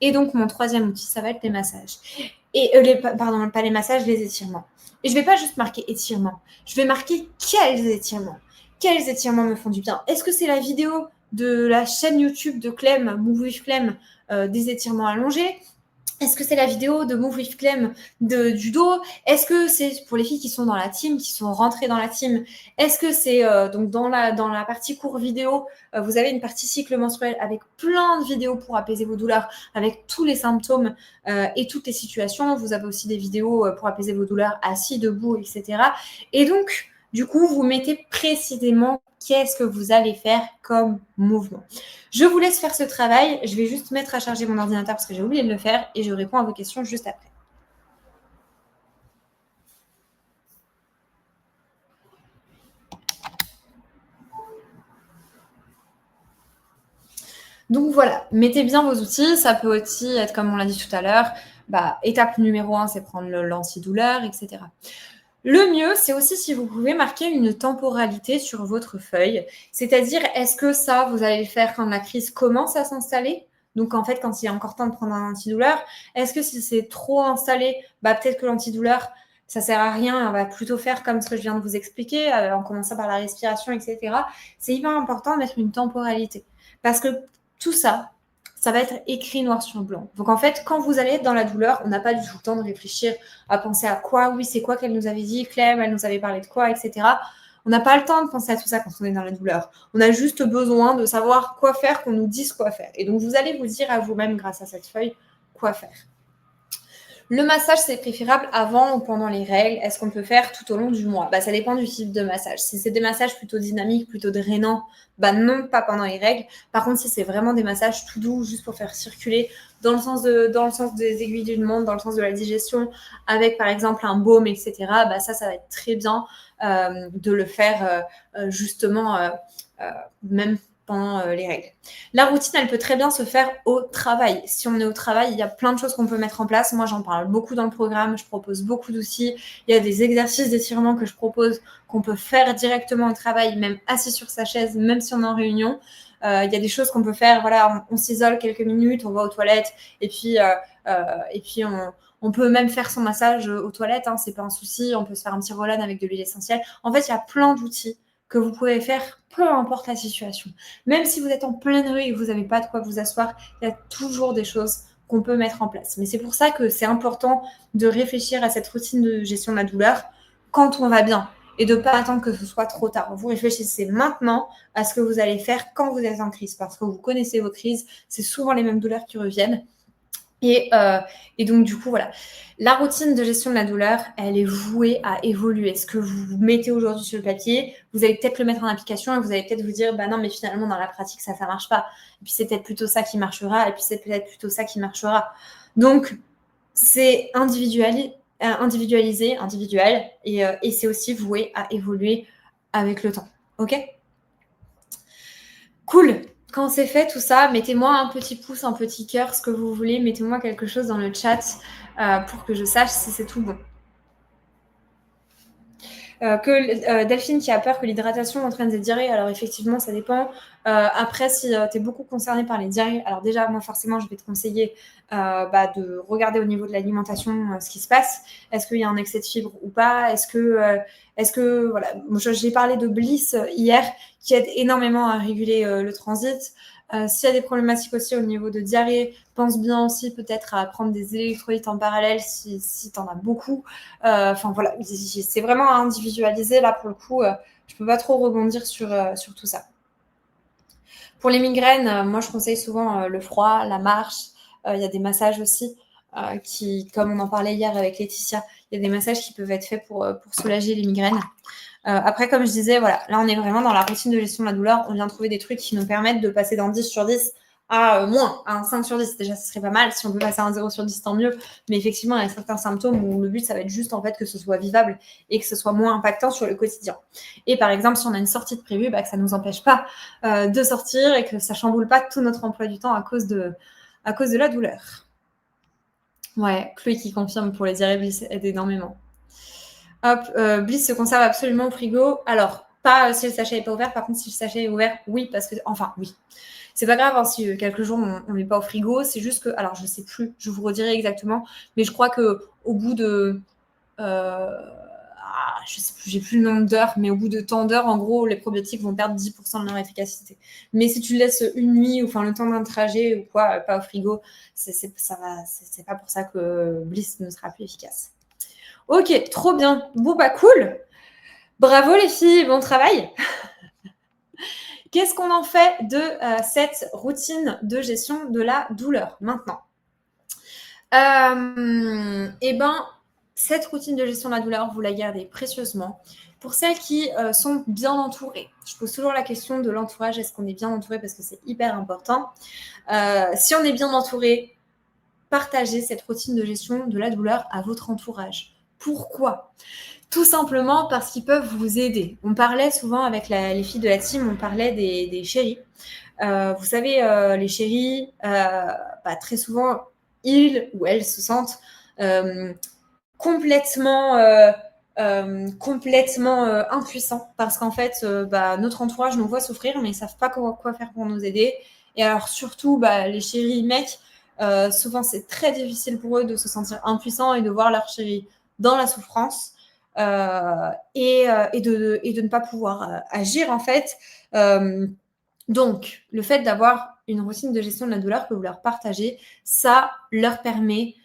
Et donc, mon troisième outil, ça va être les massages. Et pardon, pas les massages, les étirements. Et je ne vais pas juste marquer étirement. Je vais marquer quels étirements. Quels étirements me font du bien. Est-ce que c'est la vidéo de la chaîne YouTube de Clem, Move with Clem, des étirements allongés? Est-ce que c'est la vidéo de Move with Clem du dos? Est-ce que c'est pour les filles qui sont dans la team, qui sont rentrées dans la team? Est-ce que c'est donc dans la partie cours vidéo, vous avez une partie cycle menstruel avec plein de vidéos pour apaiser vos douleurs, avec tous les symptômes et toutes les situations. Vous avez aussi des vidéos pour apaiser vos douleurs assis, debout, etc. Et donc, du coup, vous mettez précisément qu'est-ce que vous allez faire comme mouvement. Je vous laisse faire ce travail. Je vais juste mettre à charger mon ordinateur parce que j'ai oublié de le faire et je réponds à vos questions juste après. Donc voilà, mettez bien vos outils. Ça peut aussi être, comme on l'a dit tout à l'heure, étape numéro 1, c'est prendre l'antidouleur, etc. Le mieux, c'est aussi si vous pouvez marquer une temporalité sur votre feuille. C'est-à-dire, est-ce que ça, vous allez le faire quand la crise commence à s'installer? Donc, en fait, quand il est encore temps de prendre un antidouleur. Est-ce que si c'est trop installé, peut-être que l'antidouleur, ça sert à rien. On va plutôt faire comme ce que je viens de vous expliquer, en commençant par la respiration, etc. C'est hyper important de mettre une temporalité. Parce que tout ça, ça va être écrit noir sur blanc. Donc, en fait, quand vous allez être dans la douleur, on n'a pas du tout le temps de réfléchir à penser à quoi, oui, c'est quoi qu'elle nous avait dit, Clem, elle nous avait parlé de quoi, etc. On n'a pas le temps de penser à tout ça quand on est dans la douleur. On a juste besoin de savoir quoi faire, qu'on nous dise quoi faire. Et donc, vous allez vous dire à vous-même, grâce à cette feuille, quoi faire. Le massage, c'est préférable avant ou pendant les règles. Est-ce qu'on peut faire tout au long du mois? Ça dépend du type de massage. Si c'est des massages plutôt dynamiques, plutôt drainants, non, pas pendant les règles. Par contre, si c'est vraiment des massages tout doux, juste pour faire circuler dans le sens des aiguilles d'une montre, dans le sens de la digestion, avec par exemple un baume, etc., ça va être très bien de le faire justement même pendant les règles. La routine, elle peut très bien se faire au travail. Si on est au travail, il y a plein de choses qu'on peut mettre en place. Moi, j'en parle beaucoup dans le programme. Je propose beaucoup d'outils. Il y a des exercices d'étirement que je propose qu'on peut faire directement au travail, même assis sur sa chaise, même si on est en réunion. Il y a des choses qu'on peut faire. Voilà, on s'isole quelques minutes, on va aux toilettes et puis on peut même faire son massage aux toilettes. C'est pas un souci. On peut se faire un petit roll-on avec de l'huile essentielle. En fait, il y a plein d'outils que vous pouvez faire, peu importe la situation. Même si vous êtes en pleine rue et que vous n'avez pas de quoi vous asseoir, il y a toujours des choses qu'on peut mettre en place. Mais c'est pour ça que c'est important de réfléchir à cette routine de gestion de la douleur quand on va bien et de ne pas attendre que ce soit trop tard. Vous réfléchissez maintenant à ce que vous allez faire quand vous êtes en crise parce que vous connaissez vos crises, c'est souvent les mêmes douleurs qui reviennent. Et donc, du coup, voilà. La routine de gestion de la douleur, elle est vouée à évoluer. Ce que vous mettez aujourd'hui sur le papier, vous allez peut-être le mettre en application et vous allez peut-être vous dire, non, mais finalement, dans la pratique, ça ne marche pas. Et puis, c'est peut-être plutôt ça qui marchera. Et puis, c'est peut-être plutôt ça qui marchera. Donc, c'est individuel, individuel. Et c'est aussi voué à évoluer avec le temps. OK? Cool. Quand c'est fait tout ça, mettez-moi un petit pouce, un petit cœur, ce que vous voulez. Mettez-moi quelque chose dans le chat pour que je sache si c'est tout bon. Delphine qui a peur que l'hydratation entraîne des diarrhées. Alors effectivement, ça dépend. Après, si tu es beaucoup concerné par les diarrhées, alors déjà, moi forcément, je vais te conseiller de regarder au niveau de l'alimentation ce qui se passe. Est-ce qu'il y a un excès de fibres ou pas? Est-ce que voilà, j'ai parlé de Bliss hier qui aide énormément à réguler le transit. S'il y a des problématiques aussi au niveau de diarrhée, pense bien aussi peut-être à prendre des électrolytes en parallèle si tu en as beaucoup. Enfin voilà, c'est vraiment individualisé. Là, pour le coup, je ne peux pas trop rebondir sur tout ça. Pour les migraines, moi, je conseille souvent le froid, la marche. Il y a des massages aussi qui, comme on en parlait hier avec Laetitia, il y a des massages qui peuvent être faits pour soulager les migraines. Après, comme je disais, voilà, là, on est vraiment dans la routine de gestion de la douleur. On vient trouver des trucs qui nous permettent de passer d'un 10 sur 10 à moins, à un 5 sur 10. Déjà, ce serait pas mal. Si on peut passer à un 0 sur 10, tant mieux. Mais effectivement, il y a certains symptômes où le but, ça va être juste en fait que ce soit vivable et que ce soit moins impactant sur le quotidien. Et par exemple, si on a une sortie de prévue, que ça ne nous empêche pas de sortir et que ça chamboule pas tout notre emploi du temps à cause de la douleur. Ouais, Chloé qui confirme pour les diarrhées, Bliss aide énormément. Hop, Bliss se conserve absolument au frigo. Alors, pas si le sachet n'est pas ouvert. Par contre, si le sachet est ouvert, oui, parce que... Enfin, oui. C'est pas grave hein, si quelques jours on ne met pas au frigo. C'est juste que... Alors, je sais plus. Je vous redirai exactement. Mais je crois qu'au bout de... je sais plus, j'ai plus le nombre d'heures, mais au bout de tant d'heures, en gros, les probiotiques vont perdre 10% de leur efficacité. Mais si tu le laisses une nuit ou le temps d'un trajet ou quoi, pas au frigo, c'est pas pour ça que Bliss ne sera plus efficace. Ok, trop bien. Bon, cool. Bravo les filles, bon travail. Qu'est-ce qu'on en fait de cette routine de gestion de la douleur maintenant? Cette routine de gestion de la douleur, vous la gardez précieusement. Pour celles qui sont bien entourées, je pose toujours la question de l'entourage. Est-ce qu'on est bien entouré? Parce que c'est hyper important. Si on est bien entouré, partagez cette routine de gestion de la douleur à votre entourage. Pourquoi? Tout simplement parce qu'ils peuvent vous aider. On parlait souvent avec les filles de la team, on parlait des chéris. Vous savez, les chéris, très souvent, ils ou elles se sentent complètement impuissants parce qu'en fait, notre entourage nous voit souffrir, mais ils ne savent pas quoi faire pour nous aider. Et alors surtout, les chéris mecs, souvent c'est très difficile pour eux de se sentir impuissants et de voir leur chéri dans la souffrance. Et de ne pas pouvoir agir en fait. Donc, le fait d'avoir une routine de gestion de la douleur que vous leur partagez, ça leur permet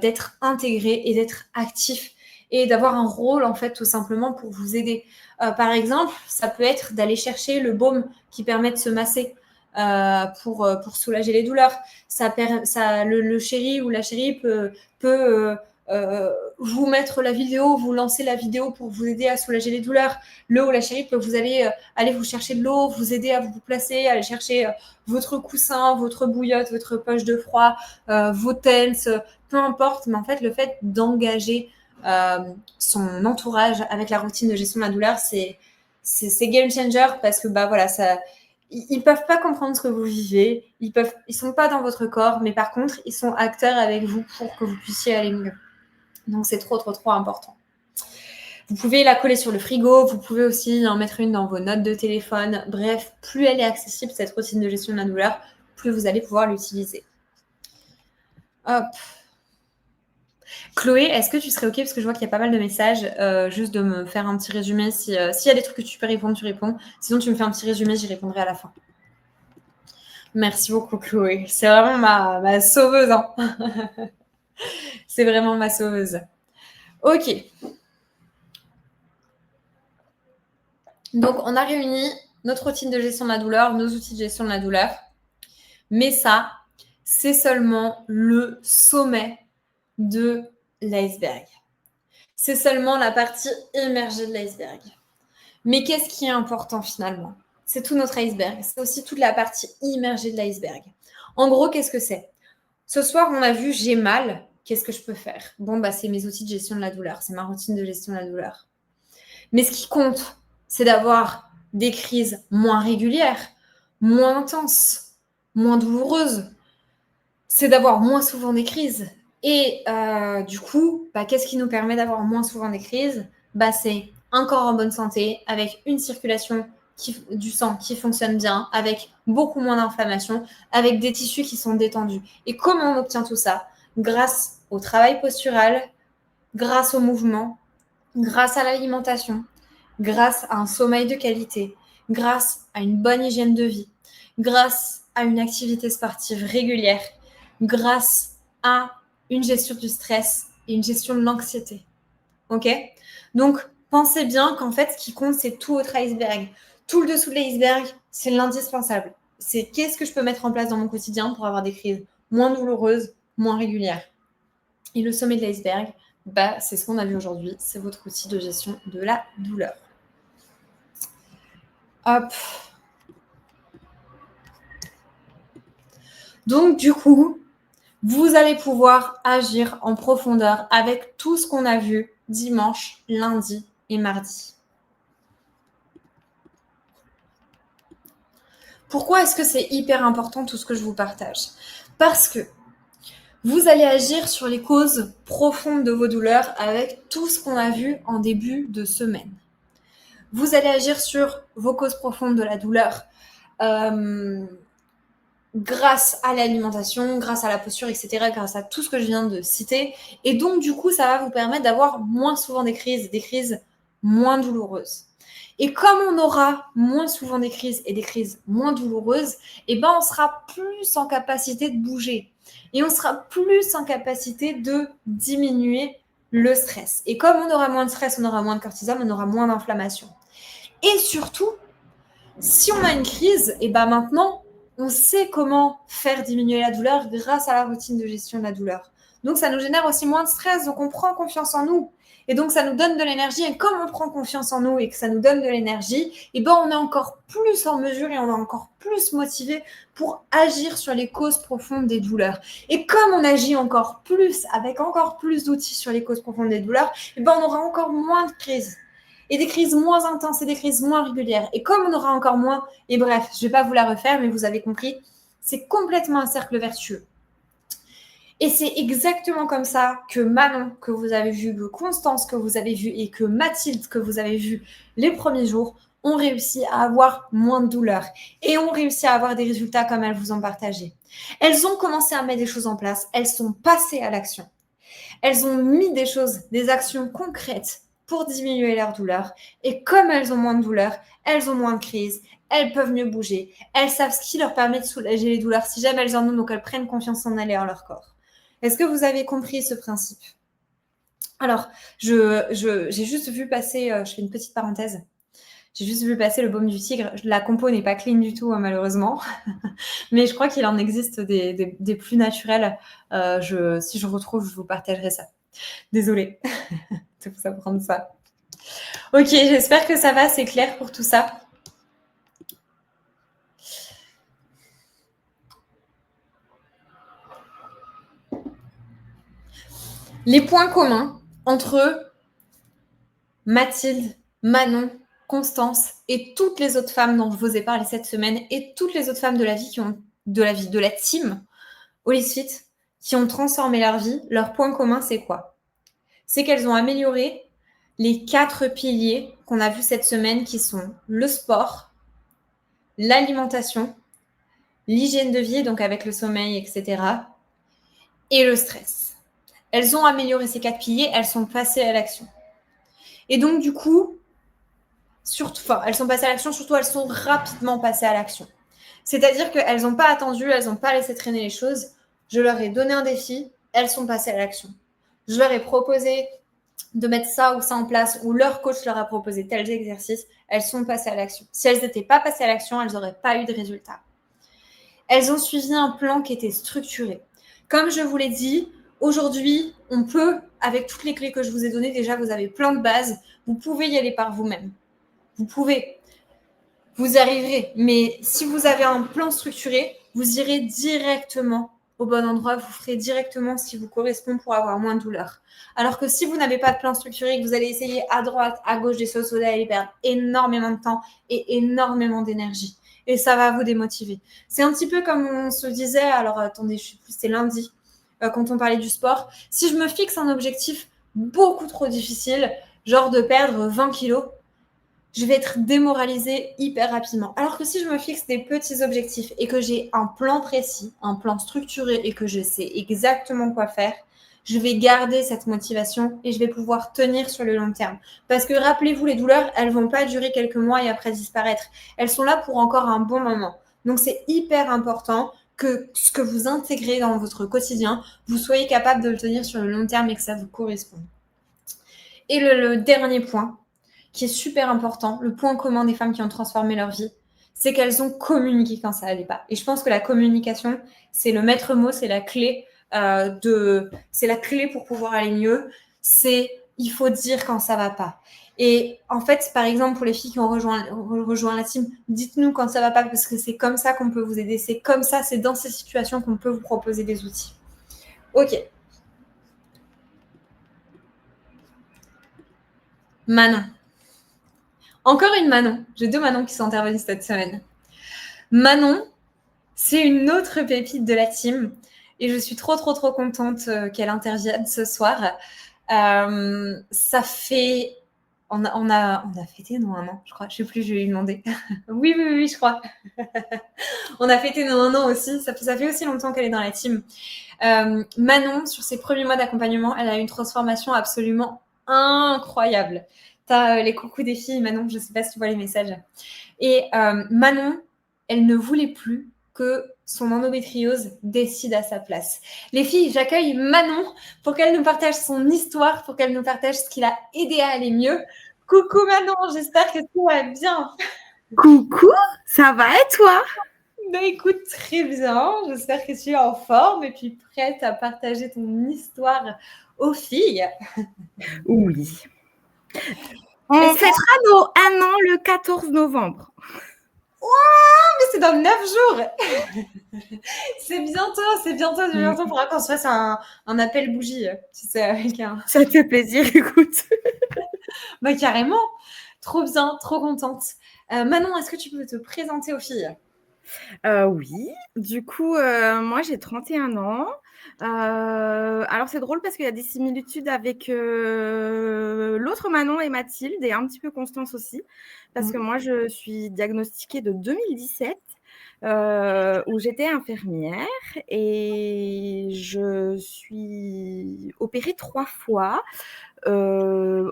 d'être intégrés et d'être actifs et d'avoir un rôle en fait tout simplement pour vous aider. Par exemple, ça peut être d'aller chercher le baume qui permet de se masser. Pour soulager les douleurs. Le chéri ou la chérie peut vous mettre la vidéo, vous lancer la vidéo pour vous aider à soulager les douleurs. Le ou la chérie peut vous aller vous chercher de l'eau, vous aider à vous placer, aller chercher votre coussin, votre bouillotte, votre poche de froid, vos tents, peu importe. Mais en fait, le fait d'engager son entourage avec la routine de gestion de la douleur, c'est game changer parce que ils peuvent pas comprendre ce que vous vivez, ils sont pas dans votre corps, mais par contre, ils sont acteurs avec vous pour que vous puissiez aller mieux. Donc, c'est trop important. Vous pouvez la coller sur le frigo, vous pouvez aussi en mettre une dans vos notes de téléphone. Bref, plus elle est accessible, cette routine de gestion de la douleur, plus vous allez pouvoir l'utiliser. Hop. Chloé, est-ce que tu serais OK, parce que je vois qu'il y a pas mal de messages, juste de me faire un petit résumé. S'il y a des trucs que tu peux répondre, tu réponds. Sinon, tu me fais un petit résumé, j'y répondrai à la fin. Merci beaucoup, Chloé. C'est vraiment ma sauveuse. Hein. C'est vraiment ma sauveuse. Ok. Donc, on a réuni notre routine de gestion de la douleur, nos outils de gestion de la douleur. Mais ça, c'est seulement le sommet de l'iceberg. C'est seulement la partie immergée de l'iceberg. Mais qu'est-ce qui est important finalement? C'est tout notre iceberg. C'est aussi toute la partie immergée de l'iceberg. En gros, qu'est-ce que c'est? Ce soir, on a vu j'ai mal. Qu'est-ce que je peux faire? Bon, c'est mes outils de gestion de la douleur. C'est ma routine de gestion de la douleur. Mais ce qui compte, c'est d'avoir des crises moins régulières, moins intenses, moins douloureuses. C'est d'avoir moins souvent des crises. Et du coup, qu'est-ce qui nous permet d'avoir moins souvent des crises? C'est un corps en bonne santé, avec une circulation du sang qui fonctionne bien, avec beaucoup moins d'inflammation, avec des tissus qui sont détendus. Et comment on obtient tout ça? Grâce au travail postural, grâce au mouvement, grâce à l'alimentation, grâce à un sommeil de qualité, grâce à une bonne hygiène de vie, grâce à une activité sportive régulière, grâce à une gestion du stress et une gestion de l'anxiété. Ok? Donc, pensez bien qu'en fait, ce qui compte, c'est tout votre iceberg. Tout le dessous de l'iceberg, c'est l'indispensable. C'est qu'est-ce que je peux mettre en place dans mon quotidien pour avoir des crises moins douloureuses, moins régulières. Et le sommet de l'iceberg, c'est ce qu'on a vu aujourd'hui. C'est votre outil de gestion de la douleur. Hop. Donc, du coup, vous allez pouvoir agir en profondeur avec tout ce qu'on a vu dimanche, lundi et mardi. Pourquoi est-ce que c'est hyper important tout ce que je vous partage? Parce que vous allez agir sur les causes profondes de vos douleurs avec tout ce qu'on a vu en début de semaine. Vous allez agir sur vos causes profondes de la douleur grâce à l'alimentation, grâce à la posture, etc., grâce à tout ce que je viens de citer. Et donc, du coup, ça va vous permettre d'avoir moins souvent des crises moins douloureuses. Et comme on aura moins souvent des crises et des crises moins douloureuses, eh ben, on sera plus en capacité de bouger. Et on sera plus en capacité de diminuer le stress. Et comme on aura moins de stress, on aura moins de cortisol, on aura moins d'inflammation. Et surtout, si on a une crise, et ben maintenant, on sait comment faire diminuer la douleur grâce à la routine de gestion de la douleur. Donc, ça nous génère aussi moins de stress, donc on prend confiance en nous. Et donc, ça nous donne de l'énergie. Et comme on prend confiance en nous et que ça nous donne de l'énergie, et ben on est encore plus en mesure et on est encore plus motivé pour agir sur les causes profondes des douleurs. Et comme on agit encore plus, avec encore plus d'outils sur les causes profondes des douleurs, et ben on aura encore moins de crises. Et des crises moins intenses et des crises moins régulières. Et comme on aura encore moins, et bref, je ne vais pas vous la refaire, mais vous avez compris, c'est complètement un cercle vertueux. Et c'est exactement comme ça que Manon, que vous avez vu, que Constance, que vous avez vu, et que Mathilde, que vous avez vu les premiers jours, ont réussi à avoir moins de douleur et ont réussi à avoir des résultats comme elles vous ont partagé. Elles ont commencé à mettre des choses en place, elles sont passées à l'action. Elles ont mis des choses, des actions concrètes pour diminuer leur douleur. Et comme elles ont moins de douleur, elles ont moins de crises, elles peuvent mieux bouger, elles savent ce qui leur permet de soulager les douleurs si jamais elles en ont, donc elles prennent confiance en elles et en leur corps. Est-ce que vous avez compris ce principe? Alors, j'ai juste vu passer, je fais une petite parenthèse, j'ai juste vu passer le baume du tigre. La compo n'est pas clean du tout, hein, malheureusement. Mais je crois qu'il en existe des plus naturels. Si je retrouve, je vous partagerai ça. Désolée de vous apprendre ça. Ok, j'espère que ça va, c'est clair pour tout ça. Les points communs entre Mathilde, Manon, Constance et toutes les autres femmes dont je vous ai parlé cette semaine et toutes les autres femmes de la vie de la team Holisfit qui ont transformé leur vie, leur point commun, c'est quoi? C'est qu'elles ont amélioré les 4 piliers qu'on a vus cette semaine qui sont le sport, l'alimentation, l'hygiène de vie, donc avec le sommeil, etc., et le stress. Elles ont amélioré ces 4 piliers, elles sont passées à l'action. Et donc, du coup, elles sont passées à l'action, surtout elles sont rapidement passées à l'action. C'est-à-dire qu'elles n'ont pas attendu, elles n'ont pas laissé traîner les choses. Je leur ai donné un défi, elles sont passées à l'action. Je leur ai proposé de mettre ça ou ça en place, ou leur coach leur a proposé tels exercices, elles sont passées à l'action. Si elles n'étaient pas passées à l'action, elles n'auraient pas eu de résultat. Elles ont suivi un plan qui était structuré. Comme je vous l'ai dit, aujourd'hui, on peut, avec toutes les clés que je vous ai données, déjà, vous avez plein de bases, vous pouvez y aller par vous-même. Vous pouvez, vous arriverez. Mais si vous avez un plan structuré, vous irez directement au bon endroit, vous ferez directement ce qui vous correspond pour avoir moins de douleur. Alors que si vous n'avez pas de plan structuré, que vous allez essayer à droite, à gauche des choses, vous allez perdre énormément de temps et énormément d'énergie. Et ça va vous démotiver. C'est un petit peu comme on se disait, alors attendez, je sais plus, c'est lundi, quand on parlait du sport. Si je me fixe un objectif beaucoup trop difficile, genre de perdre 20 kilos, je vais être démoralisée hyper rapidement. Alors que si je me fixe des petits objectifs et que j'ai un plan précis, un plan structuré et que je sais exactement quoi faire, je vais garder cette motivation et je vais pouvoir tenir sur le long terme. Parce que rappelez-vous, les douleurs, elles ne vont pas durer quelques mois et après disparaître. Elles sont là pour encore un bon moment. Donc, c'est hyper important que ce que vous intégrez dans votre quotidien, vous soyez capable de le tenir sur le long terme et que ça vous corresponde. Et le dernier point, qui est super important, le point commun des femmes qui ont transformé leur vie, c'est qu'elles ont communiqué quand ça allait pas. Et je pense que la communication, c'est le maître mot, c'est la clé c'est la clé pour pouvoir aller mieux. Il faut dire quand ça va pas. Et en fait, par exemple, pour les filles qui ont rejoint la team, dites-nous quand ça va pas, parce que c'est comme ça qu'on peut vous aider. C'est comme ça, c'est dans ces situations qu'on peut vous proposer des outils. Ok. Manon. Encore une Manon. J'ai 2 Manon qui sont intervenues cette semaine. Manon, c'est une autre pépite de la team. Et je suis trop contente qu'elle intervienne ce soir. Ça fait... On a fêté nos 1 an, je crois. Je sais plus, je vais lui demander. Oui, je crois. On a fêté nos 1 an aussi. Ça fait aussi longtemps qu'elle est dans la team. Manon, sur ses premiers mois d'accompagnement, elle a eu une transformation absolument incroyable. T'as les coucous des filles, Manon, je sais pas si tu vois les messages. Et Manon, elle ne voulait plus que son endométriose décide à sa place. Les filles, j'accueille Manon pour qu'elle nous partage son histoire, pour qu'elle nous partage ce qui l'a aidé à aller mieux. Coucou Manon, j'espère que tout va bien. Coucou, ça va et toi? Bah écoute, très bien. J'espère que tu es en forme et puis prête à partager ton histoire aux filles. Oui. On fêtera nos 1 an le 14 novembre. Mais c'est dans 9 jours. C'est bientôt. Il faudra qu'on se fasse un appel bougie, tu sais, avec un... Ça te fait plaisir, écoute. Bah carrément. Trop bien, trop contente. Manon, est-ce que tu peux te présenter aux filles? Oui, du coup, moi j'ai 31 ans. Alors c'est drôle parce qu'il y a des similitudes avec l'autre Manon et Mathilde et un petit peu Constance aussi, parce que moi je suis diagnostiquée de 2017, où j'étais infirmière et je suis opérée 3 fois.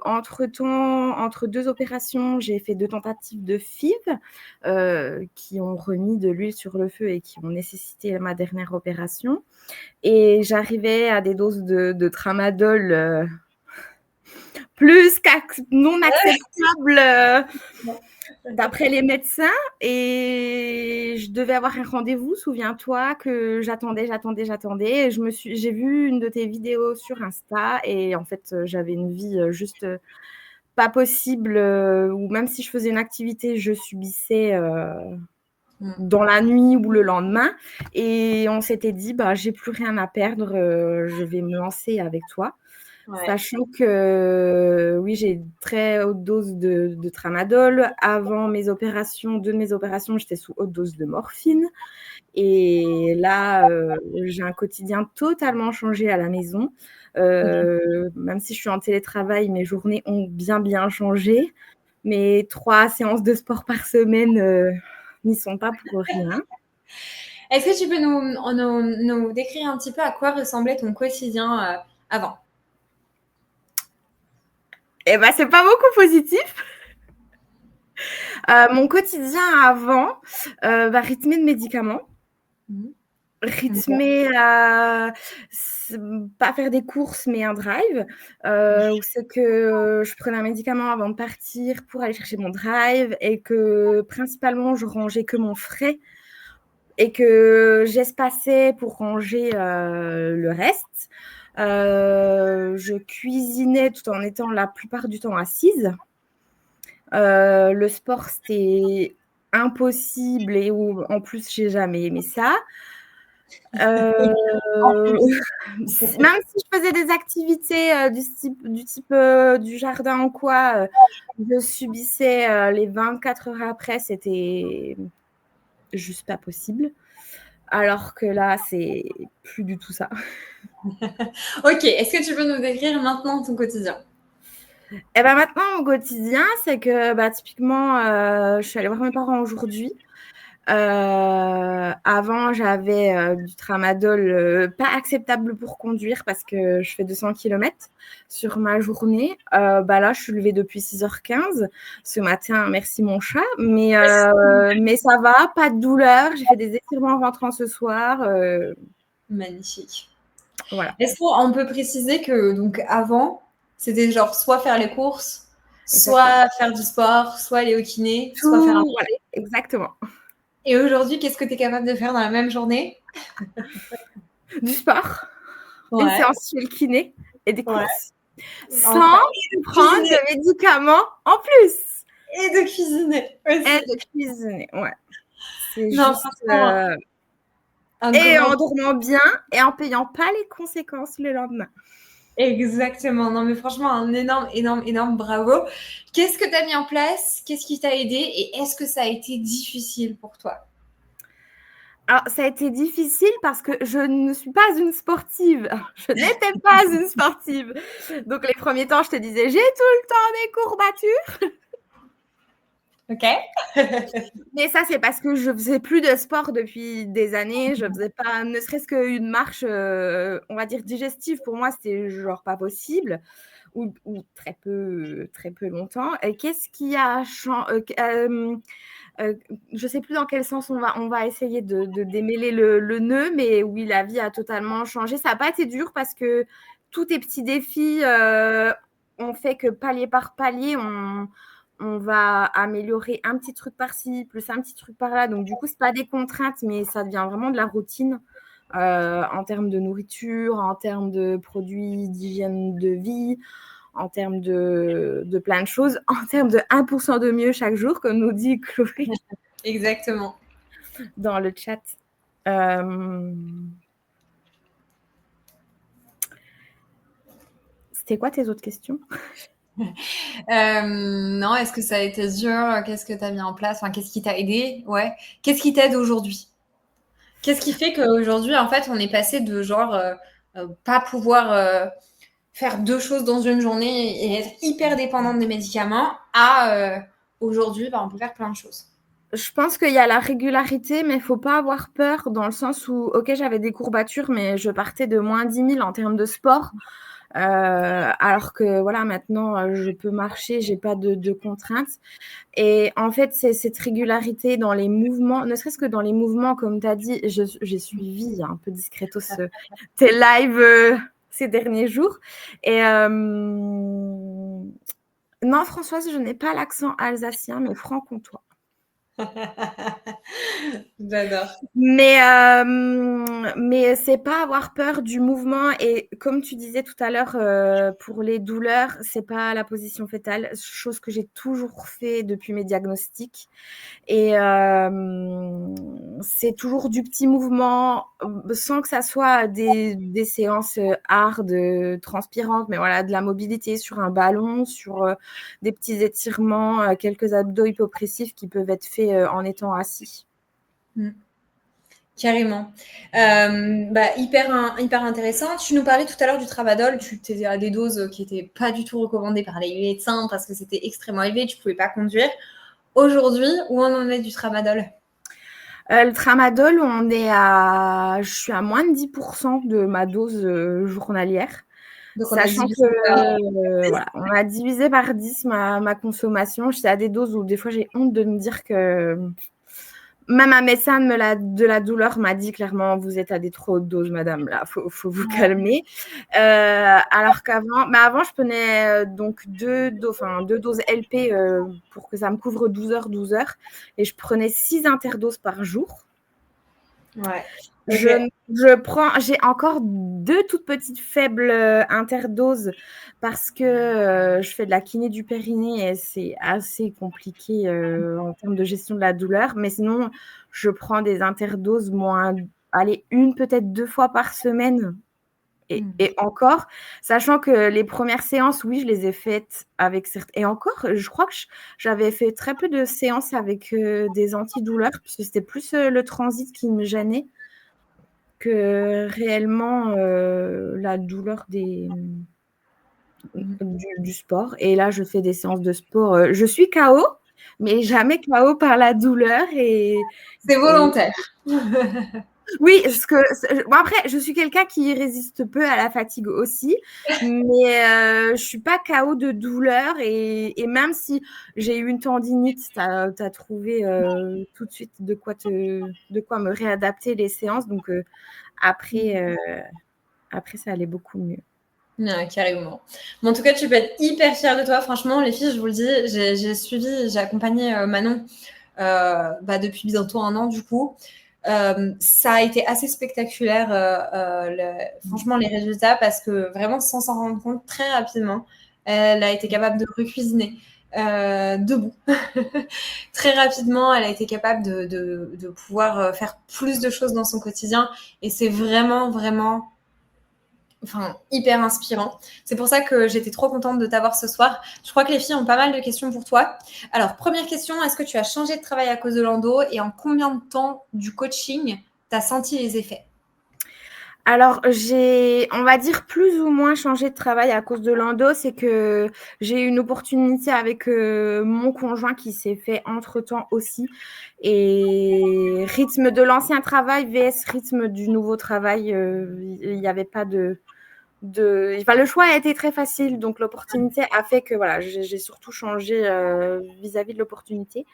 Entre-temps, entre 2 opérations, j'ai fait 2 tentatives de FIV qui ont remis de l'huile sur le feu et qui ont nécessité ma dernière opération. Et j'arrivais à des doses de tramadol plus non acceptables d'après les médecins. Et je devais avoir un rendez-vous, souviens-toi, que j'attendais. Et j'ai vu une de tes vidéos sur Insta et en fait, j'avais une vie juste pas possible, où même si je faisais une activité, je subissais dans la nuit ou le lendemain. Et on s'était dit, bah, j'ai plus rien à perdre, je vais me lancer avec toi. Ouais. Sachant que oui, j'ai une très haute dose de tramadol. Avant mes opérations, 2 de mes opérations, j'étais sous haute dose de morphine. Et là, j'ai un quotidien totalement changé à la maison. Même si je suis en télétravail, mes journées ont bien changé. Mes 3 séances de sport par semaine n'y sont pas pour rien. Est-ce que tu peux nous décrire un petit peu à quoi ressemblait ton quotidien avant? Eh ben, c'est pas beaucoup positif. Mon quotidien avant, rythmé de médicaments. Rythmé à pas faire des courses, mais un drive. Où c'est que je prenais un médicament avant de partir pour aller chercher mon drive et que principalement, je rangeais que mon frais et que j'espaçais pour ranger le reste. Je cuisinais tout en étant la plupart du temps assise. Le sport, c'était impossible et en plus, j'ai jamais aimé ça. Même si je faisais des activités du type du jardin ou quoi, je subissais les 24 heures après, c'était juste pas possible. Alors que là, c'est plus du tout ça. Ok, est-ce que tu peux nous décrire maintenant ton quotidien? Et ben maintenant, mon quotidien, c'est que typiquement, je suis allée voir mes parents aujourd'hui. Avant, j'avais du tramadol pas acceptable pour conduire parce que je fais 200 km sur ma journée. Là, je suis levée depuis 6h15 ce matin, merci mon chat, mais ça va, pas de douleur. J'ai fait des étirements en rentrant ce soir. Magnifique. Voilà. Est-ce qu'on peut préciser que donc avant, c'était genre soit faire les courses, soit faire du sport, soit aller au kiné, soit faire un... Voilà, exactement. Et aujourd'hui, qu'est-ce que tu es capable de faire dans la même journée? Du sport, une séance chez le kiné et des courses. sans prendre cuisiner. de médicaments en plus. Et de cuisiner aussi. Et de cuisiner, ouais. C'est Non, juste... franchement, un Et grand... en dormant bien et en payant pas les conséquences le lendemain. Exactement. Non, mais franchement, un énorme, énorme, énorme bravo. Qu'est-ce que tu as mis en place? Qu'est-ce qui t'a aidé? Et est-ce que ça a été difficile pour toi? Alors, ça a été difficile parce que je ne suis pas une sportive. Je n'étais pas une sportive. Donc, les premiers temps, je te disais, j'ai tout le temps des courbatures. Ok. Mais ça, c'est parce que je faisais plus de sport depuis des années. Je faisais pas, ne serait-ce qu'une marche, on va dire digestive. Pour moi, c'était genre pas possible. Ou très peu longtemps. Et qu'est-ce qui a changé? Je ne sais plus dans quel sens on va essayer de démêler le nœud, mais oui, la vie a totalement changé. Ça n'a pas été dur parce que tous tes petits défis ont fait que palier par palier, on va améliorer un petit truc par-ci, plus un petit truc par-là. Donc, du coup, ce n'est pas des contraintes, mais ça devient vraiment de la routine en termes de nourriture, en termes de produits d'hygiène de vie, en termes de plein de choses, en termes de 1% de mieux chaque jour, comme nous dit Chloé. Exactement. Dans le chat. C'était quoi tes autres questions? Non, est-ce que ça a été dur? Qu'est-ce que tu as mis en place? Enfin, qu'est-ce qui t'a aidé? Ouais. Qu'est-ce qui t'aide aujourd'hui? Qu'est-ce qui fait qu'aujourd'hui, en fait, on est passé de genre pas pouvoir faire 2 choses dans une journée et être hyper dépendante des médicaments à aujourd'hui, on peut faire plein de choses. Je pense qu'il y a la régularité, mais il ne faut pas avoir peur dans le sens où, ok, j'avais des courbatures, mais je partais de moins 10 000 en termes de sport. Alors que voilà, maintenant, je peux marcher, je n'ai pas de contraintes. Et en fait, c'est cette régularité dans les mouvements, ne serait-ce que dans les mouvements, comme tu as dit, j'ai suivi un peu discretos tes lives ces derniers jours. Et non, Françoise, je n'ai pas l'accent alsacien, mais franc-comtois. J'adore. Mais c'est pas avoir peur du mouvement. Et comme tu disais tout à l'heure, pour les douleurs, c'est pas la position fétale, chose que j'ai toujours fait depuis mes diagnostics. Et c'est toujours du petit mouvement, sans que ça soit des séances hard, transpirantes, mais voilà, de la mobilité sur un ballon, sur des petits étirements, quelques abdos hypopressifs qui peuvent être faits en étant assis. Carrément. Hyper intéressant. Tu nous parlais tout à l'heure du tramadol. Tu étais à des doses qui n'étaient pas du tout recommandées par les médecins parce que c'était extrêmement élevé, tu ne pouvais pas conduire. Aujourd'hui, où on en est du tramadol? Le tramadol, je suis à moins de 10% de ma dose journalière. Donc, sachant on a divisé par 10 ma consommation. J'étais à des doses où des fois j'ai honte de me dire que même un médecin de la douleur m'a dit clairement, vous êtes à des trop hautes doses, madame, là, faut vous calmer. Alors qu'avant, avant, je prenais donc deux doses LP pour que ça me couvre 12 heures. Et je prenais 6 interdoses par jour. Ouais. Okay. J'ai encore 2 toutes petites faibles interdoses parce que je fais de la kiné du périnée et c'est assez compliqué en termes de gestion de la douleur. Mais sinon, je prends des interdoses une, peut-être 2 fois par semaine. Et encore, sachant que les premières séances, oui, je les ai faites avec certains. Et encore, je crois que j'avais fait très peu de séances avec des antidouleurs, puisque c'était plus le transit qui me gênait que réellement la douleur du sport. Et là, je fais des séances de sport. Je suis KO, mais jamais KO par la douleur. C'est volontaire. Oui, après, je suis quelqu'un qui résiste peu à la fatigue aussi, mais je ne suis pas KO de douleur. Et même si j'ai eu une tendinite, tu as trouvé tout de suite de quoi me réadapter les séances. Donc, après, ça allait beaucoup mieux. Ouais, carrément. En tout cas, tu peux être hyper fière de toi. Franchement, les filles, je vous le dis, j'ai accompagné Manon depuis bientôt 1 an, du coup. Ça a été assez spectaculaire, franchement, les résultats, parce que vraiment, sans s'en rendre compte, très rapidement, elle a été capable de recuisiner debout. Très rapidement, elle a été capable de pouvoir faire plus de choses dans son quotidien. Et c'est vraiment, vraiment hyper inspirant. C'est pour ça que j'étais trop contente de t'avoir ce soir. Je crois que les filles ont pas mal de questions pour toi. Alors, première question, est-ce que tu as changé de travail à cause de l'endo et en combien de temps du coaching tu as senti les effets? Alors, j'ai, on va dire, plus ou moins changé de travail à cause de l'endo. C'est que j'ai eu une opportunité avec mon conjoint qui s'est fait entre-temps aussi. Et rythme de l'ancien travail vs rythme du nouveau travail, il n'y avait pas le choix a été très facile, donc l'opportunité a fait que voilà, j'ai surtout changé vis-à-vis de l'opportunité.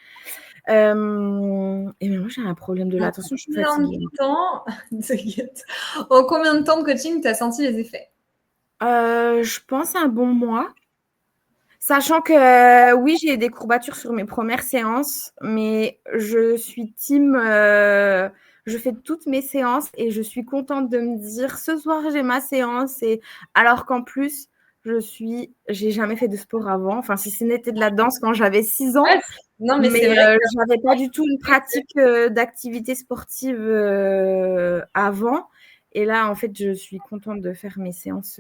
Et mais moi, j'ai un problème de l'attention, je suis fatiguée. En combien de temps de coaching tu as senti les effets? Je pense un bon mois. Sachant que oui, j'ai des courbatures sur mes premières séances, mais je suis team. Je fais toutes mes séances et je suis contente de me dire ce soir j'ai ma séance. Et alors qu'en plus, j'ai jamais fait de sport avant. Enfin, si ce n'était de la danse quand j'avais 6 ans, Ouais, non, mais c'est mais vrai je n'avais pas du tout une pratique d'activité sportive avant. Et là, en fait, je suis contente de faire mes séances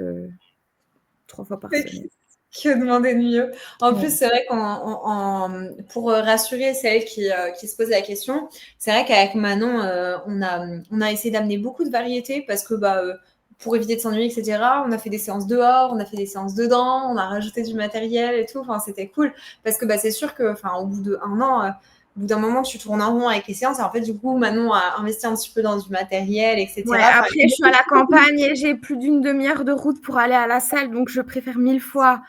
3 fois par semaine. que demander de mieux. En Ouais. plus, c'est vrai pour rassurer celles qui se posent la question, c'est vrai qu'avec Manon, on a essayé d'amener beaucoup de variétés parce que pour éviter de s'ennuyer, etc., on a fait des séances dehors, on a fait des séances dedans, on a rajouté du matériel et tout. Enfin, c'était cool parce que c'est sûr que, au bout d'un an, au bout d'un moment, tu tournes en rond avec les séances. Et en fait, du coup, Manon a investi un petit peu dans du matériel, etc. Ouais, après, je suis à la campagne et j'ai plus d'une demi-heure de route pour aller à la salle, donc je préfère 1000 fois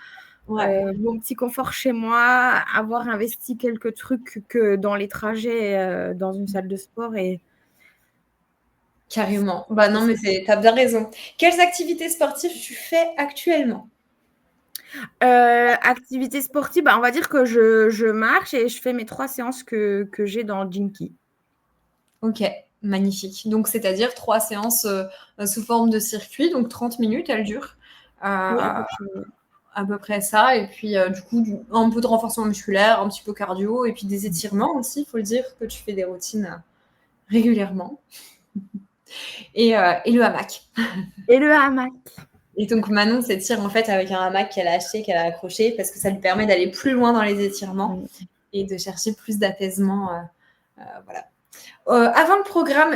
mon petit confort chez moi, avoir investi quelques trucs que dans les trajets dans une salle de sport. Et carrément. Non, mais t'as bien raison. Quelles activités sportives tu fais actuellement? Activité sportive, on va dire que je marche et je fais mes 3 séances que j'ai dans Jinky. Ok, magnifique. Donc, c'est-à-dire 3 séances sous forme de circuit, donc 30 minutes, elles durent. Oui, À peu près ça. Et puis, du coup, un peu de renforcement musculaire, un petit peu cardio, et puis des étirements aussi, il faut le dire, que tu fais des routines régulièrement. Et le hamac. Et le hamac. Et donc, Manon s'étire en fait avec un hamac qu'elle a acheté, qu'elle a accroché, parce que ça lui permet d'aller plus loin dans les étirements et de chercher plus d'apaisement. Voilà. Avant le programme,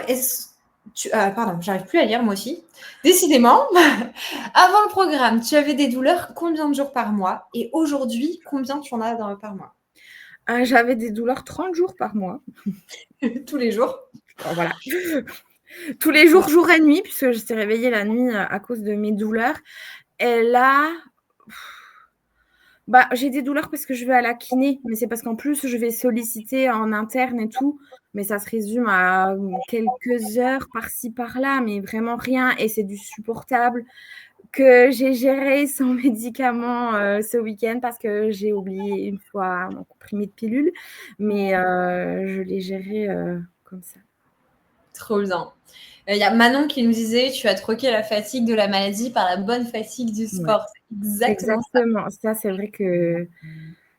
pardon, j'arrive plus à lire moi aussi. Décidément, avant le programme, tu avais des douleurs combien de jours par mois? Et aujourd'hui, combien tu en as par mois? J'avais des douleurs 30 jours par mois. Tous les jours? Voilà. Tous les jours, jour et nuit, puisque j'étais réveillée la nuit à cause de mes douleurs. Et là, j'ai des douleurs parce que je vais à la kiné, mais c'est parce qu'en plus, je vais solliciter en interne et tout. Mais ça se résume à quelques heures par-ci, par-là, mais vraiment rien. Et c'est du supportable que j'ai géré sans médicaments ce week-end parce que j'ai oublié une fois mon comprimé de pilule. Mais je l'ai géré comme ça. Trop bien. Il y a Manon qui nous disait, tu as troqué la fatigue de la maladie par la bonne fatigue du sport. Ouais. C'est exactement ça. C'est vrai que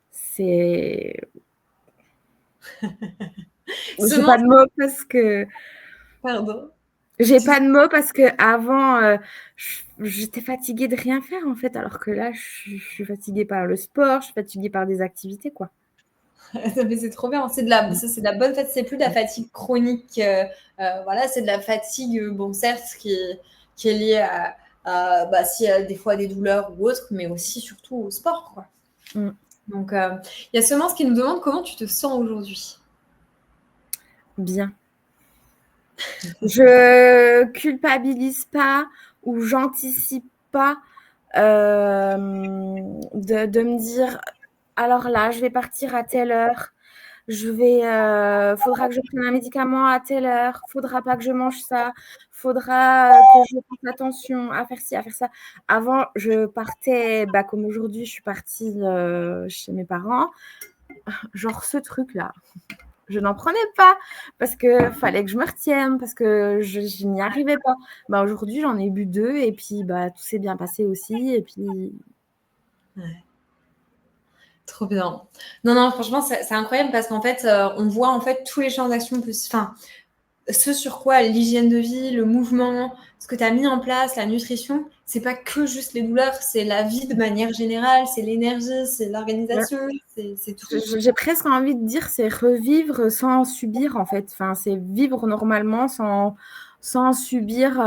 c'est... J'ai pas de mots parce que... Pardon. J'ai pas de mots parce qu'avant, j'étais fatiguée de rien faire en fait, alors que là, je suis fatiguée par le sport, je suis fatiguée par des activités, quoi. Mais c'est trop bien. C'est de la bonne fatigue. C'est plus de la fatigue chronique. Voilà, c'est de la fatigue, bon, certes, qui est liée à s'il y a des fois des douleurs ou autres, mais aussi surtout au sport, quoi. Donc, il y a Semence qui nous demande comment tu te sens aujourd'hui. Bien. Je culpabilise pas ou j'anticipe pas de me dire alors là, je vais partir à telle heure. Faudra que je prenne un médicament à telle heure. Faudra pas que je mange ça. Faudra que je fasse attention à faire ci, à faire ça. Avant, je partais, comme aujourd'hui, je suis partie chez mes parents. Genre ce truc-là. Je n'en prenais pas parce que fallait que je me retienne, parce que je n'y arrivais pas. Bah, aujourd'hui, j'en ai bu 2 et puis, bah, tout s'est bien passé aussi et puis Ouais. Trop bien. Non, non, franchement, c'est incroyable parce qu'en fait, on voit en fait tous les champs d'action enfin, ce sur quoi l'hygiène de vie, le mouvement, ce que tu as mis en place, la nutrition, c'est pas que juste les douleurs, c'est la vie de manière générale, c'est l'énergie, c'est ouais. l'organisation, c'est tout. J'ai presque envie de dire c'est revivre sans subir en fait. Enfin, c'est vivre normalement sans subir,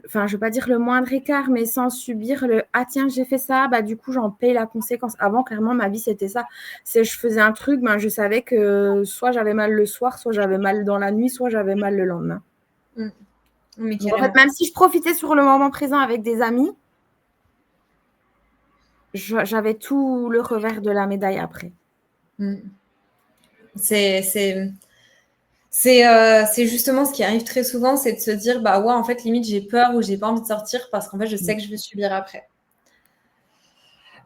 enfin, je veux pas dire le moindre écart, mais sans subir le ah tiens, j'ai fait ça, bah du coup j'en paye la conséquence. Avant, clairement, ma vie c'était ça. C'est je faisais un truc, ben je savais que soit j'avais mal le soir, soit j'avais mal dans la nuit, soit j'avais mal le lendemain. Mais Donc en fait, carrément. même si je profitais sur le moment présent avec des amis, j'avais tout le revers de la médaille après. C'est justement ce qui arrive très souvent, c'est de se dire bah ouais, en fait, limite, j'ai peur ou j'ai pas envie de sortir parce qu'en fait, je sais que je vais subir après.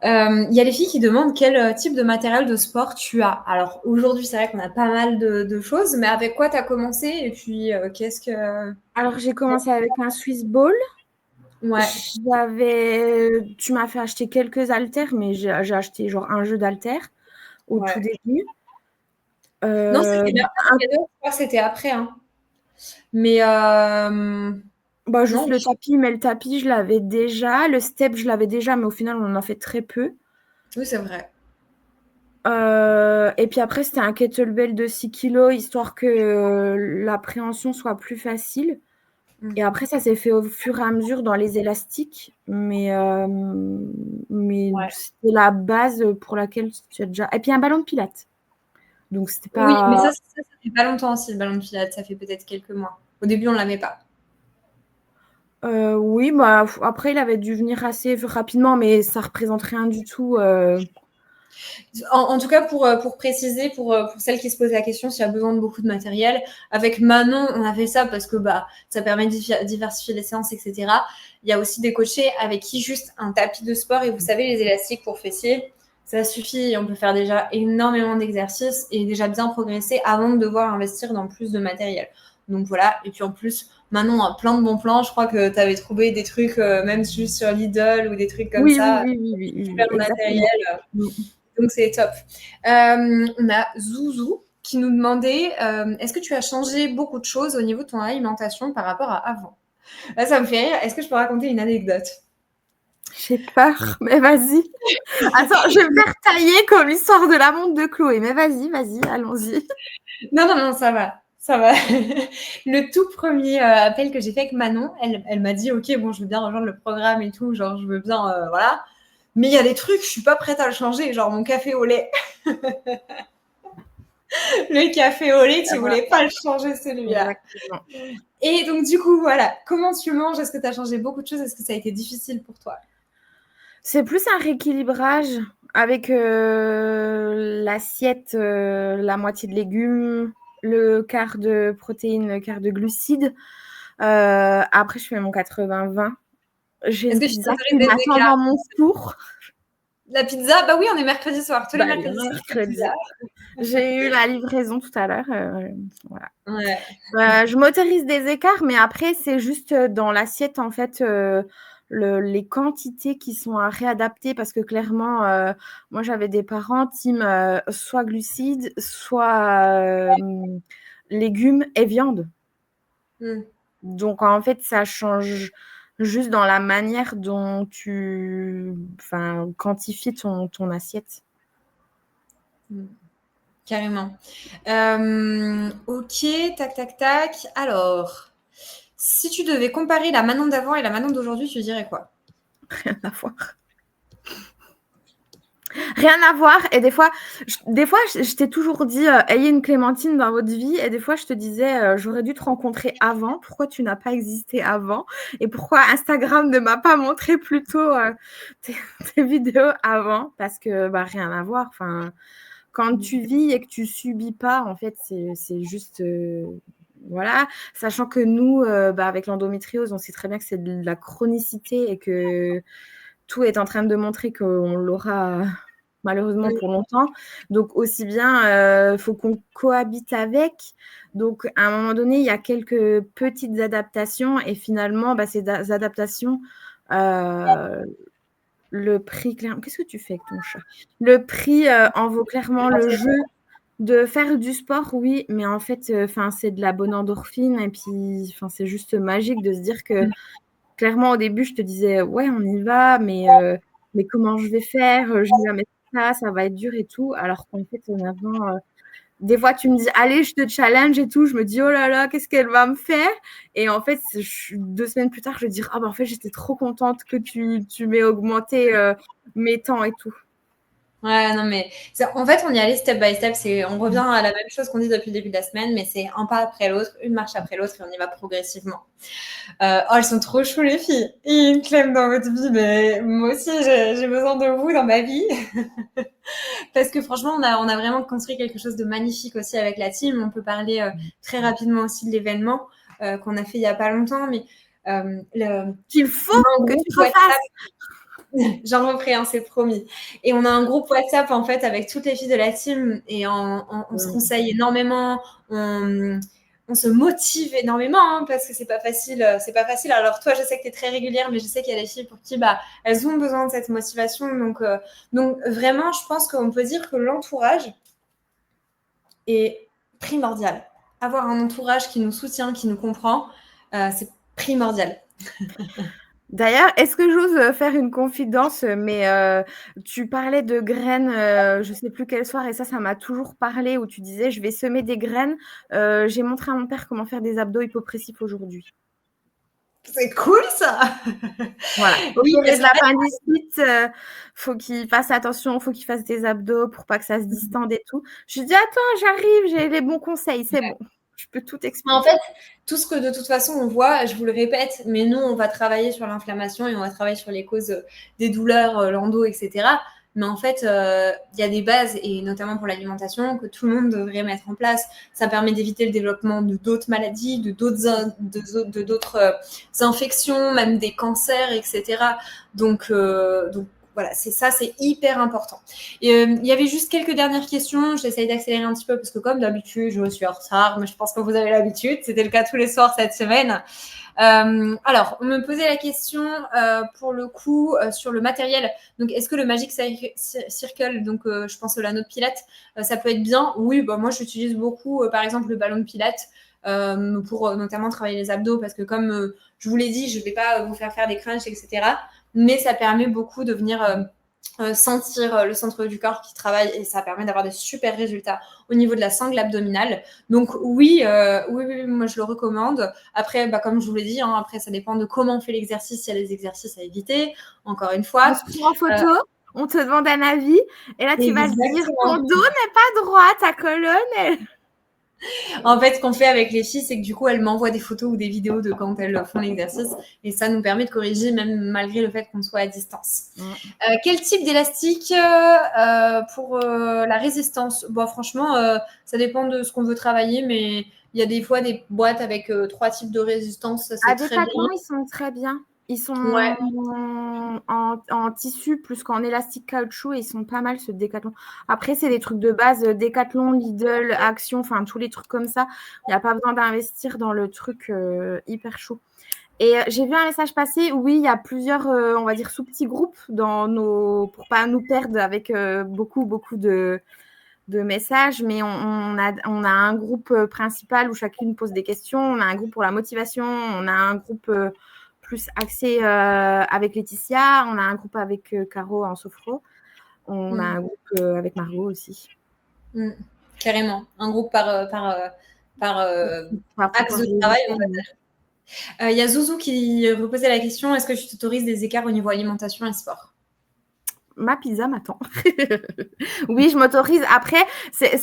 Il y a les filles qui demandent quel type de matériel de sport tu as. Alors aujourd'hui, c'est vrai qu'on a pas mal de choses, mais avec quoi tu as commencé et puis qu'est-ce que. Alors j'ai commencé avec un Swiss Ball. Ouais. Tu m'as fait acheter quelques haltères, mais j'ai acheté genre un jeu d'haltères au tout Ouais. début. Non, c'était bien Bah, pas je crois que c'était après. Hein. Mais bah, juste non. le tapis, mais le tapis, je l'avais déjà. Le step, je l'avais déjà, mais au final, on en a fait très peu. Oui, c'est vrai. Et puis après, c'était un kettlebell de 6 kilos, histoire que l'appréhension soit plus facile. Et après, ça s'est fait au fur et à mesure dans les élastiques. Mais Ouais. c'était la base pour laquelle tu as déjà. Et puis un ballon de pilates. Donc, c'était Oui, mais pas. ça fait pas longtemps aussi, le ballon de pilates. Ça fait peut-être quelques mois. Au début, on l'avait pas. Oui, bah, après, il avait dû venir assez rapidement, mais ça représente rien du tout. En tout cas, pour préciser, pour celles qui se posent la question s'il y a besoin de beaucoup de matériel, avec Manon, on a fait ça parce que bah, ça permet de diversifier les séances, etc. Il y a aussi des coachés avec qui juste un tapis de sport et vous savez, les élastiques pour fessiers, ça suffit. On peut faire déjà énormément d'exercices et déjà bien progresser avant de devoir investir dans plus de matériel. Donc voilà, et puis en plus, Manon a plein de bons plans. Je crois que tu avais trouvé des trucs, même juste sur Lidl ou des trucs comme Oui, oui, ça, oui, oui, oui, oui, super matériel. exactement. Mm. Donc c'est top. On a Zouzou qui nous demandait est-ce que tu as changé beaucoup de choses au niveau de ton alimentation par rapport à avant. Là, ça me fait rire. Est-ce que je peux raconter une anecdote? J'ai peur, mais vas-y. Attends, je vais me faire tailler comme l'histoire de la montre de Chloé. Mais vas-y, vas-y, allons-y. Non, non, non, ça va. Ça va. Le tout premier appel que j'ai fait avec Manon, elle m'a dit ok, bon, je veux bien rejoindre le programme et tout, genre je veux bien, voilà. Mais il y a des trucs, je suis pas prête à le changer, genre mon café au lait. Le café au lait, tu voulais pas le changer celui-là. Exactement. Et donc, du coup, voilà, comment tu manges? Est-ce que tu as changé beaucoup de choses? Est-ce que ça a été difficile pour toi? C'est plus un rééquilibrage avec l'assiette, la moitié de légumes, le quart de protéines, le quart de glucides. Après, je fais mon 80-20. J'ai Est-ce une que tu pizza t'autorises qui des m'attend écarts? dans mon four. La pizza, bah oui, on est mercredi soir. Tous les Bah, le mercredis soirs, c'est mercredi. pizza. J'ai eu la livraison tout à l'heure. Voilà. Ouais. Je m'autorise des écarts, mais après, c'est juste dans l'assiette, en fait, les quantités qui sont à réadapter parce que clairement, moi, j'avais des parents team soit glucides, soit légumes et viande. Mm. Donc, en fait, ça change juste dans la manière dont tu quantifies ton assiette. Mm. Carrément. Ok, tac, tac, tac. Alors, si tu devais comparer la Manon d'avant et la Manon d'aujourd'hui, tu dirais quoi? Rien à voir. Rien à voir. Et je t'ai toujours dit, ayez une Clémentine dans votre vie. Et des fois, je te disais, j'aurais dû te rencontrer avant. Pourquoi tu n'as pas existé avant? Et pourquoi Instagram ne m'a pas montré plus tôt tes vidéos avant? Parce que bah, rien à voir. Enfin, quand tu vis et que tu subis pas, en fait, c'est juste. Voilà, sachant que nous, avec l'endométriose, on sait très bien que c'est de la chronicité et que tout est en train de montrer qu'on l'aura malheureusement pour longtemps. Donc aussi bien, faut qu'on cohabite avec. Donc à un moment donné, il y a quelques petites adaptations et finalement, ces adaptations, le prix, qu'est-ce que tu fais avec ton chat? Le prix en vaut clairement le jeu. De faire du sport, oui, mais en fait, c'est de la bonne endorphine et puis, c'est juste magique de se dire que clairement, au début, je te disais: «Ouais, on y va, mais comment je vais faire? Je vais la mettre ça va être dur et tout». Alors qu'en fait, maintenant, des fois, tu me dis: «Allez, je te challenge et tout». Je me dis: «Oh là là, qu'est-ce qu'elle va me faire?» Et en fait, 2 semaines plus tard, je vais dire: «Ah en fait, j'étais trop contente que tu m'aies augmenté, mes temps et tout». Ouais, non, mais en fait, on y allait step by step. On revient à la même chose qu'on dit depuis le début de la semaine, mais c'est un pas après l'autre, une marche après l'autre, et on y va progressivement. Oh, elles sont trop choues, les filles. Ils me clament dans votre vie, mais moi aussi, j'ai besoin de vous dans ma vie. Parce que franchement, on a vraiment construit quelque chose de magnifique aussi avec la team. On peut parler très rapidement aussi de l'événement qu'on a fait il y a pas longtemps, mais qu'il faut que tu refasses. J'en referai un, c'est promis. Et on a un groupe WhatsApp en fait avec toutes les filles de la team et on se conseille énormément, on se motive énormément parce que c'est pas facile, c'est pas facile. Alors toi, je sais que tu es très régulière, mais je sais qu'il y a des filles pour qui elles ont besoin de cette motivation. Donc vraiment, je pense qu'on peut dire que l'entourage est primordial. Avoir un entourage qui nous soutient, qui nous comprend, c'est primordial. D'ailleurs, est-ce que j'ose faire une confidence, mais tu parlais de graines, je sais plus quel soir et ça m'a toujours parlé où tu disais: «Je vais semer des graines». J'ai montré à mon père comment faire des abdos hypopressifs aujourd'hui. C'est cool ça. Voilà, Oui, opéré parce de qu'en fait, l'appendicite, faut qu'il fasse attention, faut qu'il fasse des abdos pour pas que ça se distende et tout. Je lui dis: «Attends, j'arrive, j'ai les bons conseils, c'est bon, je peux tout en expliquer». fait, tout ce que de toute façon on voit, je vous le répète, mais nous on va travailler sur l'inflammation et on va travailler sur les causes des douleurs, l'endo, etc. Mais en fait, il y a des bases, et notamment pour l'alimentation, que tout le monde devrait mettre en place. Ça permet d'éviter le développement de d'autres maladies, de d'autres infections, même des cancers, etc. Donc voilà, c'est hyper important. Il y avait juste quelques dernières questions. J'essaye d'accélérer un petit peu parce que comme d'habitude, je suis en retard, mais je pense que vous avez l'habitude. C'était le cas tous les soirs cette semaine. Alors, on me posait la question pour le coup sur le matériel. Donc, est-ce que le Magic Circle, donc je pense à l'anneau de Pilates, ça peut être bien? Oui, moi j'utilise beaucoup, par exemple, le ballon de Pilates pour notamment travailler les abdos parce que comme je vous l'ai dit, je ne vais pas vous faire des crunchs, etc. Mais ça permet beaucoup de venir sentir le centre du corps qui travaille et ça permet d'avoir des super résultats au niveau de la sangle abdominale. Donc oui, moi je le recommande. Après, comme je vous l'ai dit, après ça dépend de comment on fait l'exercice, s'il y a des exercices à éviter, encore une On fois. se prend en photo, on te demande un avis et là tu vas te dire: «Ton dos n'est pas droit, ta colonne elle». En fait, ce qu'on fait avec les filles, c'est que du coup, elles m'envoient des photos ou des vidéos de quand elles font l'exercice et ça nous permet de corriger même malgré le fait qu'on soit à distance. Quel type d'élastique pour la résistance? Franchement, ça dépend de ce qu'on veut travailler, mais il y a des fois des boîtes avec 3 types de résistance, ça c'est À très bien. Decathlon, ils sont très bien. Ils sont Ouais. en tissu plus qu'en élastique caoutchouc et ils sont pas mal, ceux de Decathlon. Après, c'est des trucs de base, Decathlon, Lidl, Action, enfin tous les trucs comme ça. Il y a pas besoin d'investir dans le truc hyper chaud. Et j'ai vu un message passer, oui, il y a plusieurs, on va dire, sous-petits groupes pour pas nous perdre avec beaucoup de messages, mais on a un groupe principal où chacune pose des questions, on a un groupe pour la motivation, on a un groupe plus axé avec Laetitia, on a un groupe avec Caro en sophro, on a un groupe avec Margot aussi. Carrément, un groupe par axe de travail, on va dire. Il y a Zouzou qui reposait la question, est-ce que tu t'autorises des écarts au niveau alimentation et sport? Ma pizza m'attend. Oui, je m'autorise. Après,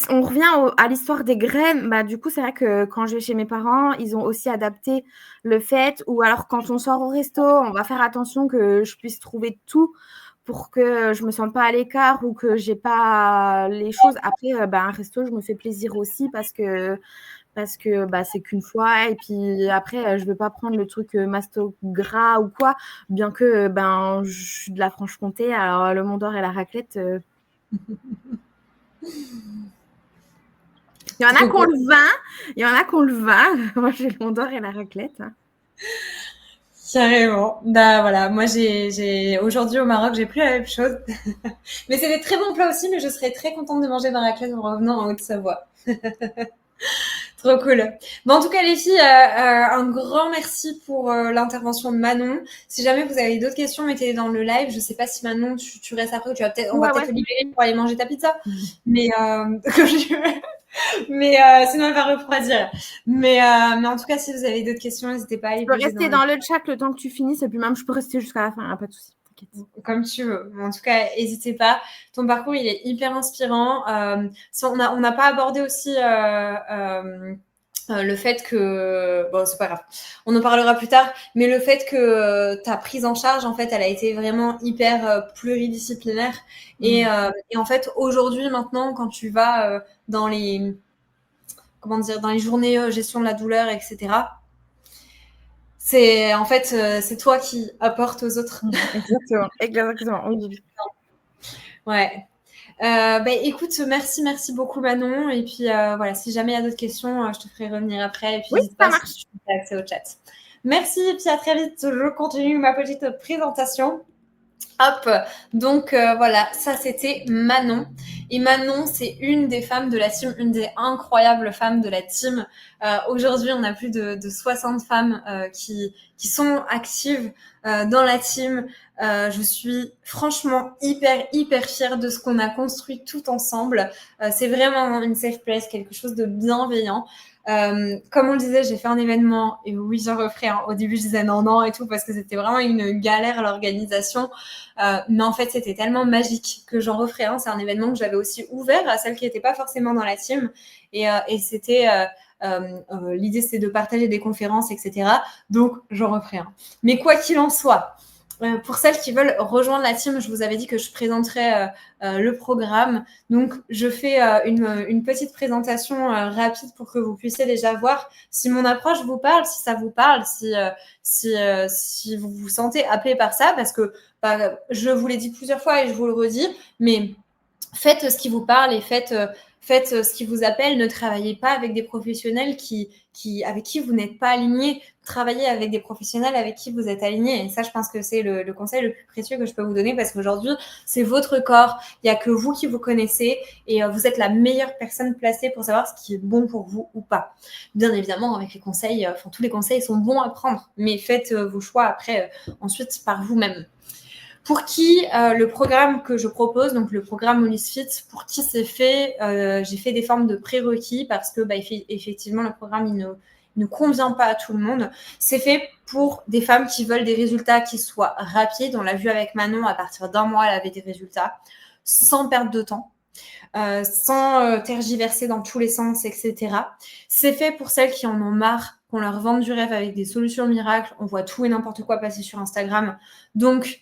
on revient à l'histoire des graines. Du coup, c'est vrai que quand je vais chez mes parents, ils ont aussi adapté le fait, ou alors quand on sort au resto, on va faire attention que je puisse trouver tout pour que je me sente pas à l'écart ou que j'ai pas les choses. Après, un resto, je me fais plaisir aussi parce que c'est qu'une fois et puis après, je veux pas prendre le truc masto gras ou quoi, bien que je suis de la Franche-Comté, alors le Mont d'Or et la raclette, Il y en a qui ont le vin, il y en a qui ont le vin. Moi, j'ai le Mont d'Or et la raclette. Carrément. Bah voilà, moi aujourd'hui au Maroc, j'ai plus la même chose. Mais c'est des très bons plats aussi, mais je serais très contente de manger de la raclette en revenant en Haute-Savoie. Trop cool. Bon, en tout cas, les filles, un grand merci pour l'intervention de Manon. Si jamais vous avez d'autres questions, mettez-les dans le live. Je sais pas si Manon, tu restes après ou on va peut-être te libérer pour aller manger ta pizza. Mais sinon elle va refroidir. Mais en tout cas, si vous avez d'autres questions, n'hésitez pas à les poser. Je peux rester dans le chat le temps que tu finisses et puis même je peux rester jusqu'à la fin, hein, pas de souci. Comme tu veux. En tout cas, n'hésitez pas. Ton parcours, il est hyper inspirant. On n'a pas abordé aussi le fait que... Bon, c'est pas grave. On en parlera plus tard. Mais le fait que ta prise en charge, en fait, elle a été vraiment hyper pluridisciplinaire. Et en fait, aujourd'hui, maintenant, quand tu vas dans les... Comment dire, dans les journées gestion de la douleur, etc., c'est en fait, c'est toi qui apportes aux autres. Exactement. Oui. Ouais. Écoute, merci beaucoup Manon. Et puis voilà, si jamais il y a d'autres questions, je te ferai revenir après. Et puis n'hésite pas si tu as accès au chat. Merci et puis à très vite. Je continue ma petite présentation. Hop, donc voilà, ça c'était Manon. Et Manon, c'est une des femmes de la team, une des incroyables femmes de la team. Aujourd'hui, on a plus de 60 femmes qui sont actives dans la team. Je suis franchement hyper fière de ce qu'on a construit tout ensemble. C'est vraiment une safe place, quelque chose de bienveillant. Comme on le disait, j'ai fait un événement et oui, j'en referai. Au début, je disais non et tout parce que c'était vraiment une galère à l'organisation. Mais en fait, c'était tellement magique que j'en referai un. C'est un événement que j'avais aussi ouvert à celles qui n'étaient pas forcément dans la team. Et c'était... l'idée, c'est de partager des conférences, etc. Donc, j'en referai un. Mais quoi qu'il en soit, pour celles qui veulent rejoindre la team, je vous avais dit que je présenterais le programme. Donc, je fais une petite présentation rapide pour que vous puissiez déjà voir si mon approche vous parle, si ça vous parle, si vous vous sentez appelé par ça, parce que je vous l'ai dit plusieurs fois et je vous le redis, mais faites ce qui vous parle et faites ce qui vous appelle. Ne travaillez pas avec des professionnels avec qui vous n'êtes pas aligné. Travaillez avec des professionnels avec qui vous êtes aligné. Et ça, je pense que c'est le conseil le plus précieux que je peux vous donner parce qu'aujourd'hui, c'est votre corps. Il n'y a que vous qui vous connaissez et vous êtes la meilleure personne placée pour savoir ce qui est bon pour vous ou pas. Bien évidemment, avec les conseils, tous les conseils sont bons à prendre, mais faites vos choix après, ensuite par vous-même. Pour qui le programme que je propose, donc le programme Holisfit, pour qui c'est fait, j'ai fait des formes de prérequis parce que effectivement le programme il ne convient pas à tout le monde. C'est fait pour des femmes qui veulent des résultats qui soient rapides. On l'a vu avec Manon, à partir d'un mois, elle avait des résultats sans perdre de temps. Sans tergiverser dans tous les sens, etc. C'est fait pour celles qui en ont marre, qu'on leur vende du rêve avec des solutions miracles. On voit tout et n'importe quoi passer sur Instagram. Donc,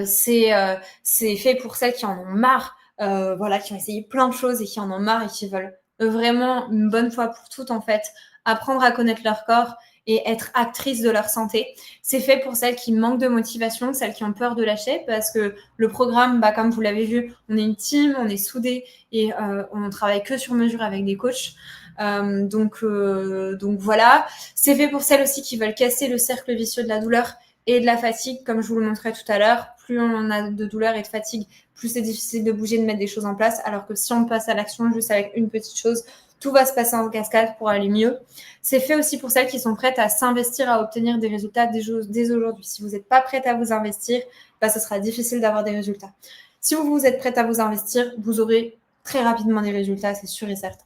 c'est fait pour celles qui en ont marre, qui ont essayé plein de choses et qui en ont marre et qui veulent vraiment une bonne fois pour toutes, en fait, apprendre à connaître leur corps et être actrices de leur santé. C'est fait pour celles qui manquent de motivation, celles qui ont peur de lâcher, parce que le programme, comme vous l'avez vu, on est une team, on est soudés et on travaille que sur mesure avec des coachs. Donc voilà. C'est fait pour celles aussi qui veulent casser le cercle vicieux de la douleur et de la fatigue, comme je vous le montrais tout à l'heure. Plus on a de douleur et de fatigue, plus c'est difficile de bouger, de mettre des choses en place, alors que si on passe à l'action juste avec une petite chose, tout va se passer en cascade pour aller mieux. C'est fait aussi pour celles qui sont prêtes à s'investir, à obtenir des résultats dès aujourd'hui. Si vous n'êtes pas prête à vous investir, ce sera difficile d'avoir des résultats. Si vous êtes prête à vous investir, vous aurez très rapidement des résultats, c'est sûr et certain.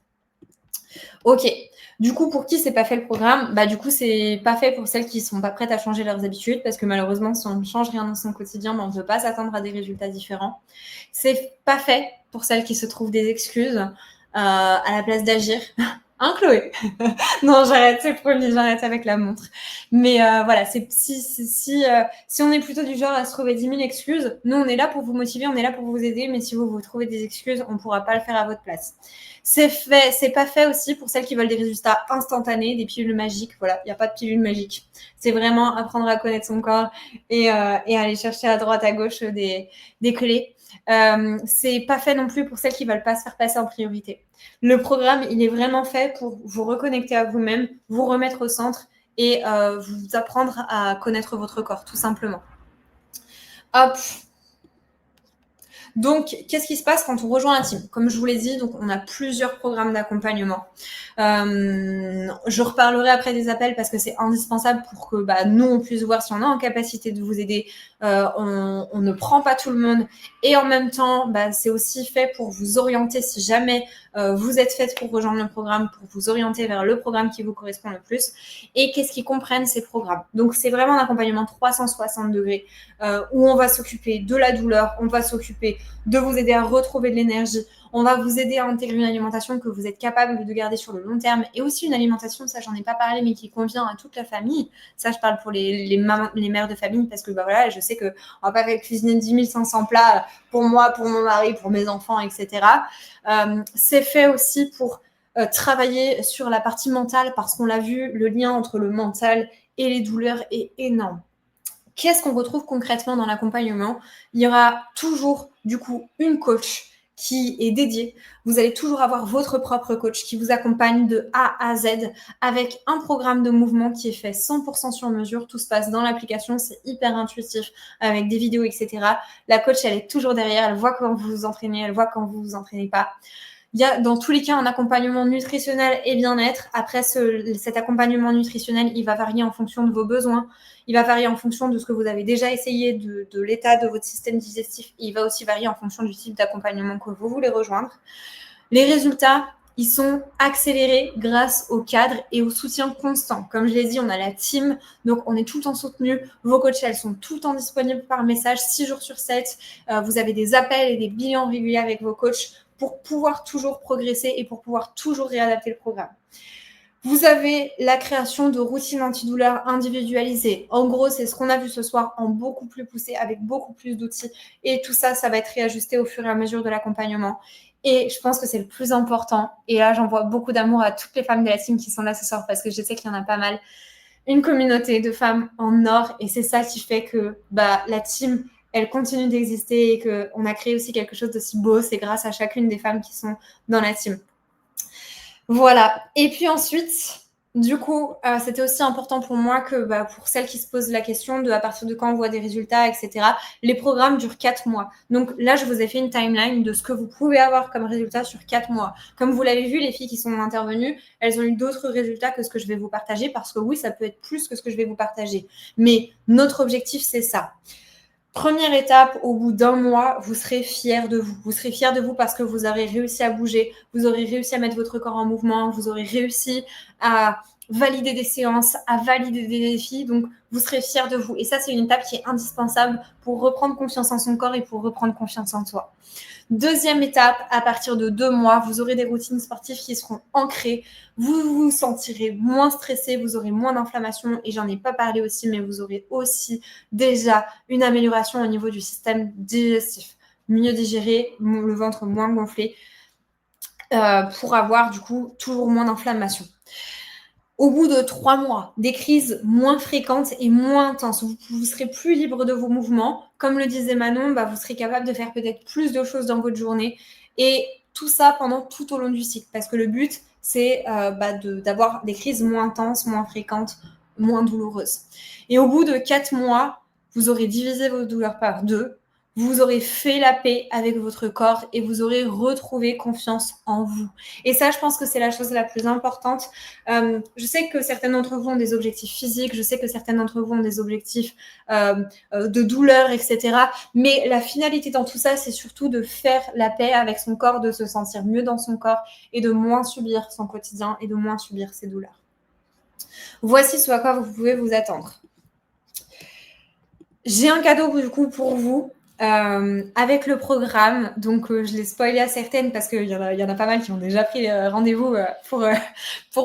Ok. Du coup, pour qui c'est pas fait le programme, du coup, c'est pas fait pour celles qui sont pas prêtes à changer leurs habitudes, parce que malheureusement, si on ne change rien dans son quotidien, on ne peut pas s'attendre à des résultats différents. C'est pas fait pour celles qui se trouvent des excuses à la place d'agir. Hein, Chloé? Non, j'arrête, c'est promis, j'arrête avec la montre. Mais voilà, si on est plutôt du genre à se trouver 10 000 excuses, nous, on est là pour vous motiver, on est là pour vous aider, mais si vous trouvez des excuses, on ne pourra pas le faire à votre place. C'est pas fait aussi pour celles qui veulent des résultats instantanés, des pilules magiques. Voilà, il n'y a pas de pilule magique. C'est vraiment apprendre à connaître son corps et aller chercher à droite, à gauche des clés. C'est pas fait non plus pour celles qui veulent pas se faire passer en priorité. Le programme, il est vraiment fait pour vous reconnecter à vous-même, vous remettre au centre et vous apprendre à connaître votre corps, tout simplement. Hop. Donc, qu'est-ce qui se passe quand on rejoint la team? Comme je vous l'ai dit, donc on a plusieurs programmes d'accompagnement. Je reparlerai après des appels parce que c'est indispensable pour que nous, on puisse voir si on est en capacité de vous aider. On ne prend pas tout le monde. Et en même temps, c'est aussi fait pour vous orienter si jamais vous êtes faite pour rejoindre le programme, pour vous orienter vers le programme qui vous correspond le plus. Et qu'est-ce qu'ils comprennent ces programmes? Donc, c'est vraiment un accompagnement 360 degrés où on va s'occuper de la douleur, on va s'occuper de vous aider à retrouver de l'énergie. On va vous aider à intégrer une alimentation que vous êtes capable de garder sur le long terme et aussi une alimentation, ça j'en ai pas parlé, mais qui convient à toute la famille. Ça, je parle pour les mères de famille parce que voilà, je sais qu'on va pas cuisiner 10 500 plats pour moi, pour mon mari, pour mes enfants, etc. C'est fait aussi pour travailler sur la partie mentale parce qu'on l'a vu, le lien entre le mental et les douleurs est énorme. Qu'est-ce qu'on retrouve concrètement dans l'accompagnement? Il y aura toujours, du coup, une coach qui est dédiée. Vous allez toujours avoir votre propre coach qui vous accompagne de A à Z avec un programme de mouvement qui est fait 100% sur mesure. Tout se passe dans l'application, c'est hyper intuitif avec des vidéos, etc. La coach, elle est toujours derrière, elle voit quand vous vous entraînez, elle voit quand vous vous entraînez pas. Il y a dans tous les cas un accompagnement nutritionnel et bien-être. Après, cet accompagnement nutritionnel, il va varier en fonction de vos besoins. Il va varier en fonction de ce que vous avez déjà essayé, de l'état de votre système digestif. Il va aussi varier en fonction du type d'accompagnement que vous voulez rejoindre. Les résultats, ils sont accélérés grâce au cadre et au soutien constant. Comme je l'ai dit, on a la team, donc on est tout le temps soutenu. Vos coachs, elles sont tout le temps disponibles par message, 6 jours sur 7. Vous avez des appels et des bilans réguliers avec vos coachs pour pouvoir toujours progresser et pour pouvoir toujours réadapter le programme. Vous avez la création de routines antidouleurs individualisées. En gros, c'est ce qu'on a vu ce soir en beaucoup plus poussé, avec beaucoup plus d'outils. Et tout ça, ça va être réajusté au fur et à mesure de l'accompagnement. Et je pense que c'est le plus important. Et là, j'envoie beaucoup d'amour à toutes les femmes de la team qui sont là ce soir parce que je sais qu'il y en a pas mal. Une communauté de femmes en or. Et c'est ça qui fait que la team, elle continue d'exister et qu'on a créé aussi quelque chose d'aussi beau. C'est grâce à chacune des femmes qui sont dans la team. Voilà. Et puis ensuite, du coup, c'était aussi important pour moi que pour celles qui se posent la question de à partir de quand on voit des résultats, etc., les programmes durent 4 mois. Donc là, je vous ai fait une timeline de ce que vous pouvez avoir comme résultat sur 4 mois. Comme vous l'avez vu, les filles qui sont intervenues, elles ont eu d'autres résultats que ce que je vais vous partager parce que oui, ça peut être plus que ce que je vais vous partager. Mais notre objectif, c'est ça. Première étape, au bout d'un mois, vous serez fiers de vous. Vous serez fiers de vous parce que vous aurez réussi à bouger, vous aurez réussi à mettre votre corps en mouvement, vous aurez réussi à valider des séances, à valider des défis. Donc, vous serez fiers de vous. Et ça, c'est une étape qui est indispensable pour reprendre confiance en son corps et pour reprendre confiance en soi. Deuxième étape, à partir de 2 mois, vous aurez des routines sportives qui seront ancrées. Vous vous sentirez moins stressé, vous aurez moins d'inflammation et j'en ai pas parlé aussi, mais vous aurez aussi déjà une amélioration au niveau du système digestif. Mieux digéré, le ventre moins gonflé pour avoir du coup toujours moins d'inflammation. Au bout de 3 mois, des crises moins fréquentes et moins intenses, vous serez plus libre de vos mouvements. Comme le disait Manon, vous serez capable de faire peut-être plus de choses dans votre journée. Et tout ça pendant tout au long du cycle. Parce que le but, c'est d'avoir des crises moins intenses, moins fréquentes, moins douloureuses. Et au bout de 4 mois, vous aurez divisé vos douleurs par 2. Vous aurez fait la paix avec votre corps et vous aurez retrouvé confiance en vous. Et ça, je pense que c'est la chose la plus importante. Je sais que certains d'entre vous ont des objectifs physiques, je sais que certains d'entre vous ont des objectifs de douleur, etc. Mais la finalité dans tout ça, c'est surtout de faire la paix avec son corps, de se sentir mieux dans son corps et de moins subir son quotidien et de moins subir ses douleurs. Voici ce à quoi vous pouvez vous attendre. J'ai un cadeau du coup pour vous. Avec le programme, donc je l'ai spoilé à certaines parce qu'il y en a pas mal qui ont déjà pris rendez-vous pour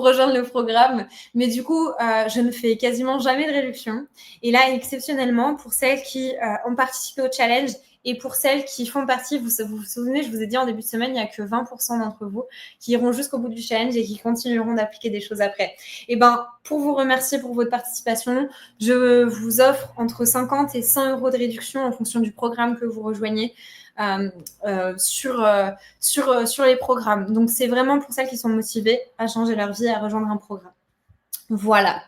rejoindre le programme, mais du coup je ne fais quasiment jamais de réduction et là exceptionnellement pour celles qui ont participé au challenge Et pour celles qui font partie, vous vous souvenez, je vous ai dit en début de semaine, il n'y a que 20% d'entre vous qui iront jusqu'au bout du challenge et qui continueront d'appliquer des choses après. Et ben, pour vous remercier pour votre participation, je vous offre entre 50 et 100 euros de réduction en fonction du programme que vous rejoignez sur les programmes. Donc, c'est vraiment pour celles qui sont motivées à changer leur vie, à rejoindre un programme. Voilà.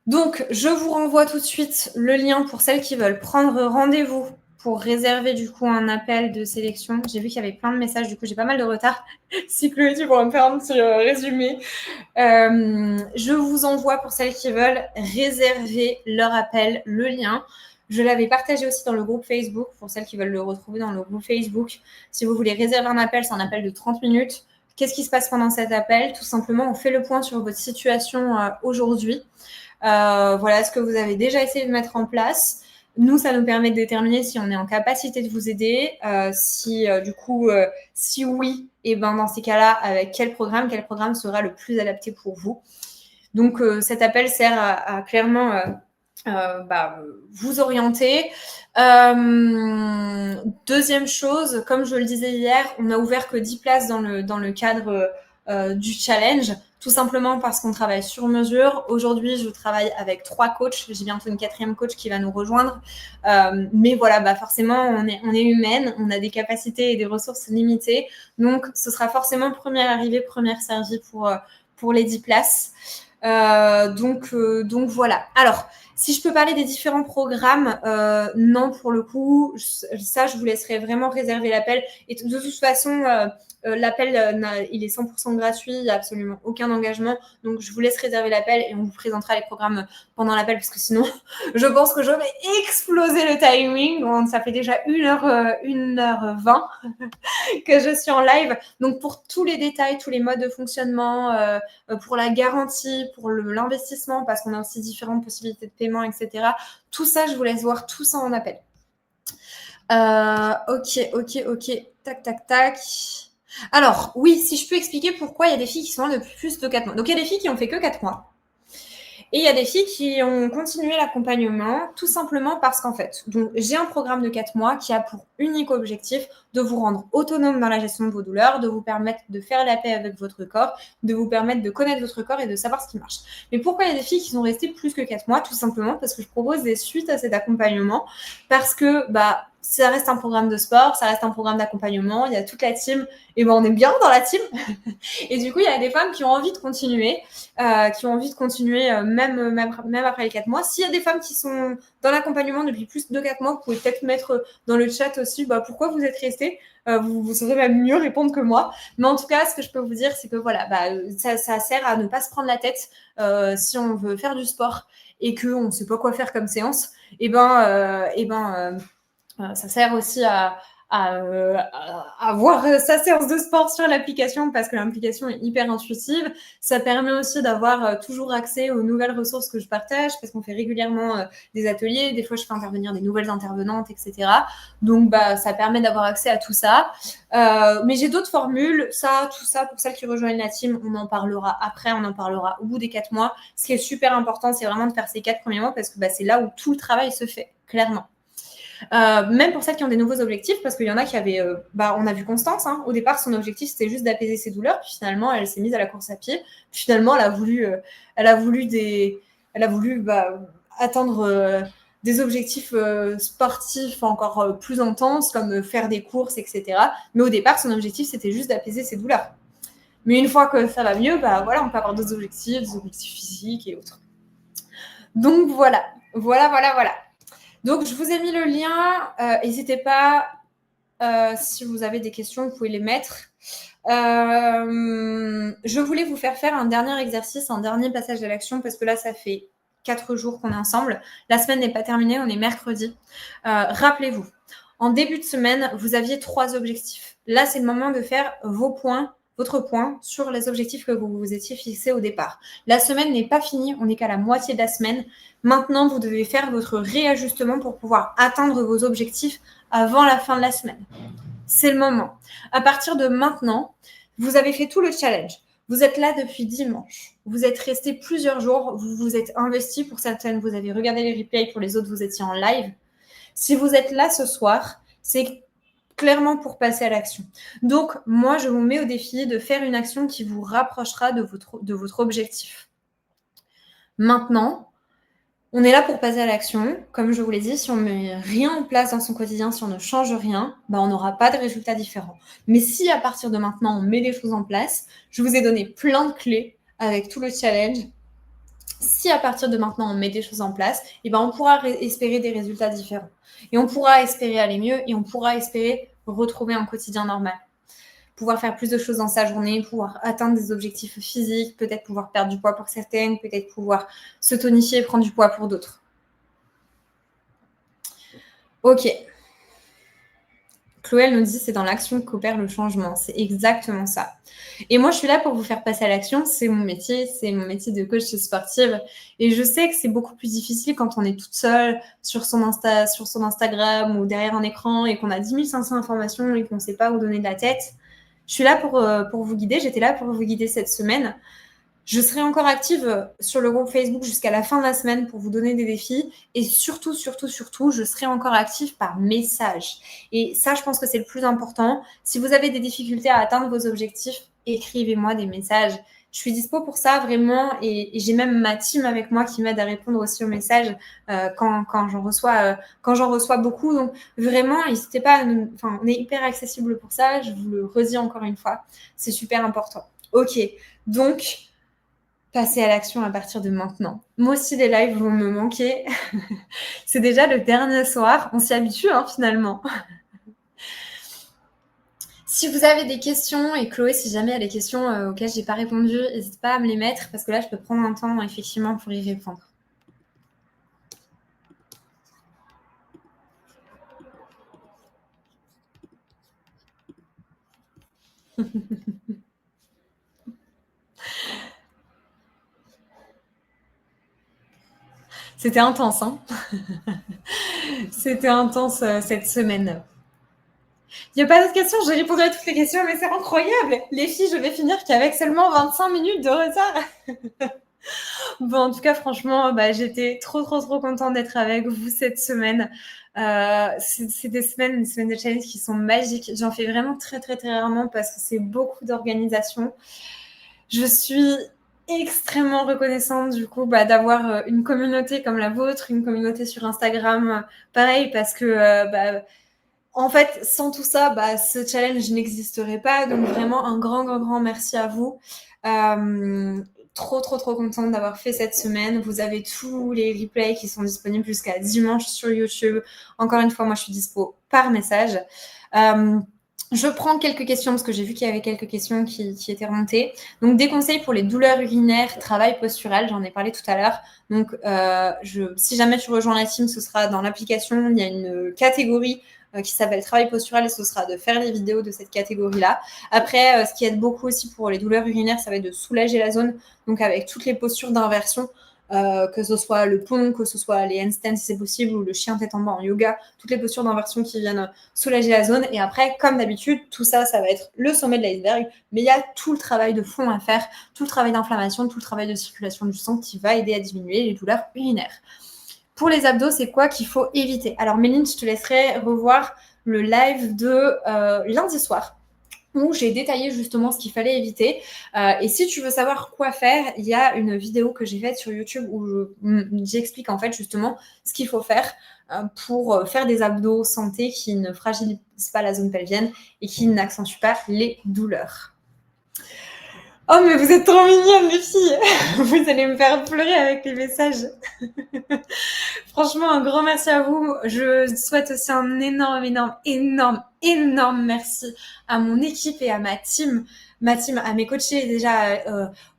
Donc, je vous renvoie tout de suite le lien pour celles qui veulent prendre rendez-vous pour réserver du coup un appel de sélection. J'ai vu qu'il y avait plein de messages, du coup j'ai pas mal de retard. Si Chloé, tu pourras me faire un petit résumé. Je vous envoie pour celles qui veulent réserver leur appel, le lien. Je l'avais partagé aussi dans le groupe Facebook pour celles qui veulent le retrouver dans le groupe Facebook. Si vous voulez réserver un appel, c'est un appel de 30 minutes. Qu'est-ce qui se passe pendant cet appel? Tout simplement, on fait le point sur votre situation aujourd'hui. Voilà ce que vous avez déjà essayé de mettre en place. Nous, ça nous permet de déterminer si on est en capacité de vous aider, si oui, et ben dans ces cas-là, avec quel programme sera le plus adapté pour vous. Donc, cet appel sert à clairement vous orienter. Deuxième chose, comme je le disais hier, on a ouvert que 10 places dans le cadre du challenge, tout simplement parce qu'on travaille sur mesure. Aujourd'hui, je travaille avec 3 coachs. J'ai bientôt une 4e coach qui va nous rejoindre. Mais voilà, forcément, on est humaine, on a des capacités et des ressources limitées. Donc, ce sera forcément première arrivée, première servie pour les 10 places. Donc voilà. Alors, si je peux parler des différents programmes, non, pour le coup, ça, je vous laisserai vraiment réserver l'appel. Et de toute façon, l'appel, il est 100% gratuit, il n'y a absolument aucun engagement. Donc, je vous laisse réserver l'appel et on vous présentera les programmes pendant l'appel parce que sinon, je pense que je vais exploser le timing. Donc, ça fait déjà 1h20 que je suis en live. Donc, pour tous les détails, tous les modes de fonctionnement, pour la garantie, pour l'investissement, parce qu'on a aussi différentes possibilités de paiement, etc. Tout ça, je vous laisse voir tout ça en appel. Ok. Tac. Alors, oui, si je peux expliquer pourquoi il y a des filles qui sont là depuis plus de 4 mois. Donc, il y a des filles qui ont fait que 4 mois. Et il y a des filles qui ont continué l'accompagnement tout simplement parce qu'en fait, donc, j'ai un programme de 4 mois qui a pour unique objectif de vous rendre autonome dans la gestion de vos douleurs, de vous permettre de faire la paix avec votre corps, de vous permettre de connaître votre corps et de savoir ce qui marche. Mais pourquoi il y a des filles qui sont restées plus que 4 mois? Tout simplement parce que je propose des suites à cet accompagnement, parce que ça reste un programme de sport, ça reste un programme d'accompagnement, il y a toute la team, et on est bien dans la team. Et du coup, il y a des femmes qui ont envie de continuer, même après les 4 mois. S'il y a des femmes qui sont dans l'accompagnement depuis plus de 4 mois, vous pouvez peut-être mettre dans le chat aussi pourquoi vous êtes restés. Vous saurez même mieux répondre que moi. Mais en tout cas, ce que je peux vous dire, c'est que voilà, ça sert à ne pas se prendre la tête si on veut faire du sport et qu'on ne sait pas quoi faire comme séance. Ça sert aussi à voir sa séance de sport sur l'application parce que l'application est hyper intuitive. Ça permet aussi d'avoir toujours accès aux nouvelles ressources que je partage parce qu'on fait régulièrement des ateliers. Des fois, je fais intervenir des nouvelles intervenantes, etc. Donc, ça permet d'avoir accès à tout ça. Mais j'ai d'autres formules. Tout ça, pour celles qui rejoignent la team, on en parlera après. On en parlera au bout des 4 mois. Ce qui est super important, c'est vraiment de faire ces 4 premiers mois parce que c'est là où tout le travail se fait, clairement. Même pour celles qui ont des nouveaux objectifs, parce qu'il y en a qui avaient, on a vu Constance, au départ son objectif c'était juste d'apaiser ses douleurs, puis finalement elle s'est mise à la course à pied, puis finalement elle a voulu atteindre des objectifs sportifs encore plus intenses, comme faire des courses, etc. Mais au départ son objectif c'était juste d'apaiser ses douleurs. Mais une fois que ça va mieux, on peut avoir d'autres objectifs, des objectifs physiques et autres. Donc voilà. Donc, je vous ai mis le lien. N'hésitez pas, si vous avez des questions, vous pouvez les mettre. Je voulais vous faire un dernier exercice, un dernier passage à l'action, parce que là, ça fait 4 jours qu'on est ensemble. La semaine n'est pas terminée, on est mercredi. Rappelez-vous, en début de semaine, vous aviez 3 objectifs. Là, c'est le moment de faire votre point sur les objectifs que vous vous étiez fixés au départ. La semaine n'est pas finie, on n'est qu'à la moitié de la semaine. Maintenant, vous devez faire votre réajustement pour pouvoir atteindre vos objectifs avant la fin de la semaine. C'est le moment. À partir de maintenant, vous avez fait tout le challenge. Vous êtes là depuis dimanche. Vous êtes resté plusieurs jours. Vous vous êtes investi. Pour certaines, vous avez regardé les replays. Pour les autres, vous étiez en live. Si vous êtes là ce soir, c'est clairement pour passer à l'action. Donc, moi, je vous mets au défi de faire une action qui vous rapprochera de votre objectif. Maintenant, on est là pour passer à l'action. Comme je vous l'ai dit, si on ne met rien en place dans son quotidien, si on ne change rien, on n'aura pas de résultats différents. Mais si à partir de maintenant, on met des choses en place, je vous ai donné plein de clés avec tout le challenge. Si à partir de maintenant, on met des choses en place, on pourra espérer des résultats différents. Et on pourra espérer aller mieux et on pourra espérer retrouver un quotidien normal. Pouvoir faire plus de choses dans sa journée, pouvoir atteindre des objectifs physiques, peut-être pouvoir perdre du poids pour certaines, peut-être pouvoir se tonifier et prendre du poids pour d'autres. Ok. Chloé, elle nous dit, c'est dans l'action qu'opère le changement. C'est exactement ça. Et moi, je suis là pour vous faire passer à l'action. C'est mon métier de coach sportive. Et je sais que c'est beaucoup plus difficile quand on est toute seule sur son Instagram ou derrière un écran et qu'on a 10 500 informations et qu'on ne sait pas où donner de la tête. Je suis là pour vous guider. J'étais là pour vous guider cette semaine. Je serai encore active sur le groupe Facebook jusqu'à la fin de la semaine pour vous donner des défis. Et surtout, je serai encore active par message. Et ça, je pense que c'est le plus important. Si vous avez des difficultés à atteindre vos objectifs, écrivez-moi des messages. Je suis dispo pour ça, vraiment. Et j'ai même ma team avec moi qui m'aide à répondre aussi aux messages quand j'en reçois beaucoup. Donc, vraiment, n'hésitez pas. On est hyper accessible pour ça. Je vous le redis encore une fois. C'est super important. Ok, donc... passer à l'action à partir de maintenant. Moi aussi, les lives vont me manquer. C'est déjà le dernier soir. On s'y habitue, finalement. Si vous avez des questions, et Chloé, si jamais il y a des questions auxquelles je n'ai pas répondu, n'hésitez pas à me les mettre, parce que là, je peux prendre un temps, effectivement, pour y répondre. C'était intense, hein. C'était intense cette semaine. Il n'y a pas d'autres questions, j'ai répondu à toutes les questions, mais c'est incroyable. Les filles, je vais finir qu'avec seulement 25 minutes de retard. Bon, en tout cas, franchement, j'étais trop contente d'être avec vous cette semaine. C'est des semaines de challenge qui sont magiques. J'en fais vraiment très rarement parce que c'est beaucoup d'organisation. Je suis extrêmement reconnaissante du coup d'avoir une communauté comme la vôtre, une communauté sur Instagram, pareil, parce que en fait, sans tout ça, ce challenge n'existerait pas. Donc vraiment un grand merci à vous. Trop contente d'avoir fait cette semaine. Vous avez tous les replays qui sont disponibles jusqu'à dimanche sur YouTube. Encore une fois, moi, je suis dispo par message. Je prends quelques questions parce que j'ai vu qu'il y avait quelques questions qui étaient remontées. Donc, des conseils pour les douleurs urinaires, travail postural, j'en ai parlé tout à l'heure. Donc, si jamais tu rejoins la team, ce sera dans l'application. Il y a une catégorie qui s'appelle travail postural et ce sera de faire les vidéos de cette catégorie-là. Après, ce qui aide beaucoup aussi pour les douleurs urinaires, ça va être de soulager la zone, donc avec toutes les postures d'inversion, que ce soit le pont, que ce soit les handstands si c'est possible, ou le chien tête en bas en yoga, toutes les postures d'inversion qui viennent soulager la zone. Et après, comme d'habitude, tout ça, ça va être le sommet de l'iceberg, mais il y a tout le travail de fond à faire, tout le travail d'inflammation, tout le travail de circulation du sang qui va aider à diminuer les douleurs urinaires. Pour les abdos, c'est quoi qu'il faut éviter? Alors, Méline, je te laisserai revoir le live de lundi soir où j'ai détaillé justement ce qu'il fallait éviter. Et si tu veux savoir quoi faire, il y a une vidéo que j'ai faite sur YouTube où j'explique en fait justement ce qu'il faut faire pour faire des abdos santé qui ne fragilisent pas la zone pelvienne et qui n'accentuent pas les douleurs. Oh, mais vous êtes trop mignonnes, les filles. Vous allez me faire pleurer avec les messages. Franchement, un grand merci à vous. Je souhaite aussi un énorme merci à mon équipe et à ma team, à mes coachés déjà,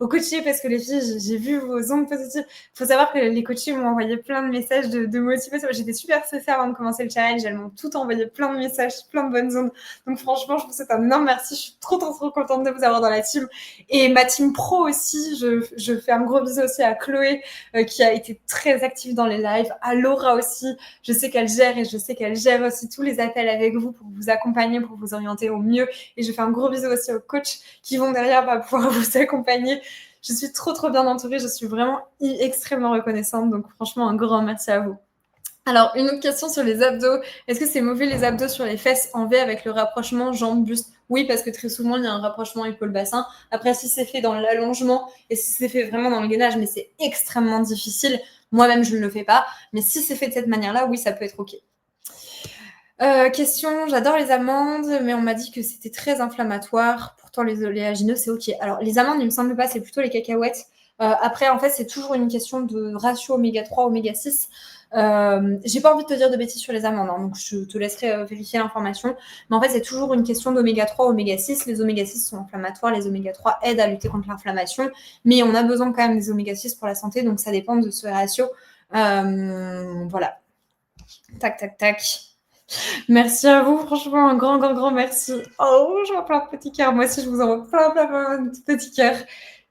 aux coachés parce que les filles, j'ai vu vos ondes positives. Il faut savoir que les coachés m'ont envoyé plein de messages de motivation. J'étais super stressée avant de commencer le challenge. Elles m'ont toutes envoyé plein de messages, plein de bonnes ondes. Donc franchement, je vous souhaite un énorme merci. Je suis trop contente de vous avoir dans la team. Et ma team pro aussi, je fais un gros bisou aussi à Chloé qui a été très active dans les lives, à Laura aussi. Je sais qu'elle gère et je sais qu'elle gère aussi tous les appels avec vous pour vous accompagner, pour vous orienter au mieux. Et je fais un gros bisou aussi aux coachs qui vont derrière pouvoir vous accompagner. Je suis trop bien entourée. Je suis vraiment extrêmement reconnaissante. Donc franchement, un grand merci à vous. Alors, une autre question sur les abdos. Est-ce que c'est mauvais les abdos sur les fesses en V avec le rapprochement jambes-buste? Oui, parce que très souvent, il y a un rapprochement épaule-bassin. Après, si c'est fait dans l'allongement et si c'est fait vraiment dans le gainage, mais c'est extrêmement difficile. Moi-même, je ne le fais pas. Mais si c'est fait de cette manière-là, oui, ça peut être OK. Question, j'adore les amandes, mais on m'a dit que c'était très inflammatoire. Pourtant, les oléagineux, c'est OK. Alors, les amandes, il me semble pas, c'est plutôt les cacahuètes. Après, en fait, c'est toujours une question de ratio oméga 3, oméga 6. J'ai pas envie de te dire de bêtises sur les amandes, hein, donc je te laisserai vérifier l'information. Mais en fait, c'est toujours une question d'oméga 3, oméga 6. Les oméga 6 sont inflammatoires, les oméga 3 aident à lutter contre l'inflammation, mais on a besoin quand même des oméga 6 pour la santé, donc ça dépend de ce ratio. Voilà. Tac, tac, tac. Merci à vous, franchement, un grand merci. Oh, je vois plein de petits cœurs. Moi aussi, je vous envoie plein de petits cœurs.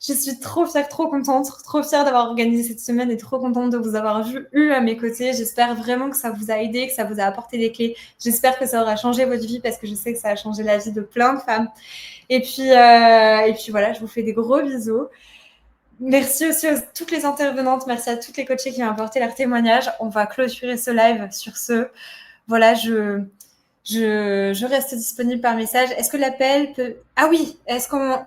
Je suis trop fière, trop contente, trop fière d'avoir organisé cette semaine et trop contente de vous avoir eu à mes côtés. J'espère vraiment que ça vous a aidé, que ça vous a apporté des clés. J'espère que ça aura changé votre vie parce que je sais que ça a changé la vie de plein de femmes. Et puis voilà, je vous fais des gros bisous. Merci aussi à toutes les intervenantes. Merci à toutes les coachées qui ont apporté leur témoignage. On va clôturer ce live sur ce. Voilà, je reste disponible par message. Est-ce que l'appel peut... Ah oui, est-ce qu'on...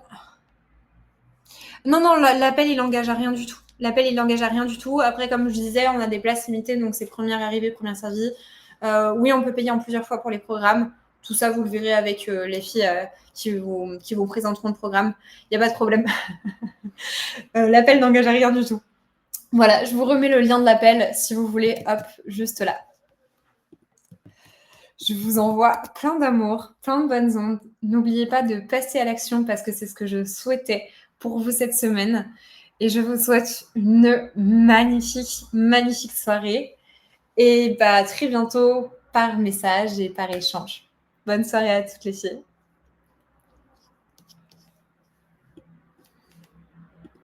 Non, l'appel, il n'engage à rien du tout. L'appel, il n'engage à rien du tout. Après, comme je disais, on a des places limitées, donc c'est première arrivée, première servie. Oui, on peut payer en plusieurs fois pour les programmes. Tout ça, vous le verrez avec les filles qui vous présenteront le programme. Il n'y a pas de problème. L'appel n'engage à rien du tout. Voilà, je vous remets le lien de l'appel si vous voulez. Hop, juste là. Je vous envoie plein d'amour, plein de bonnes ondes. N'oubliez pas de passer à l'action parce que c'est ce que je souhaitais pour vous cette semaine. Et je vous souhaite une magnifique soirée. Et très bientôt par message et par échange. Bonne soirée à toutes les filles.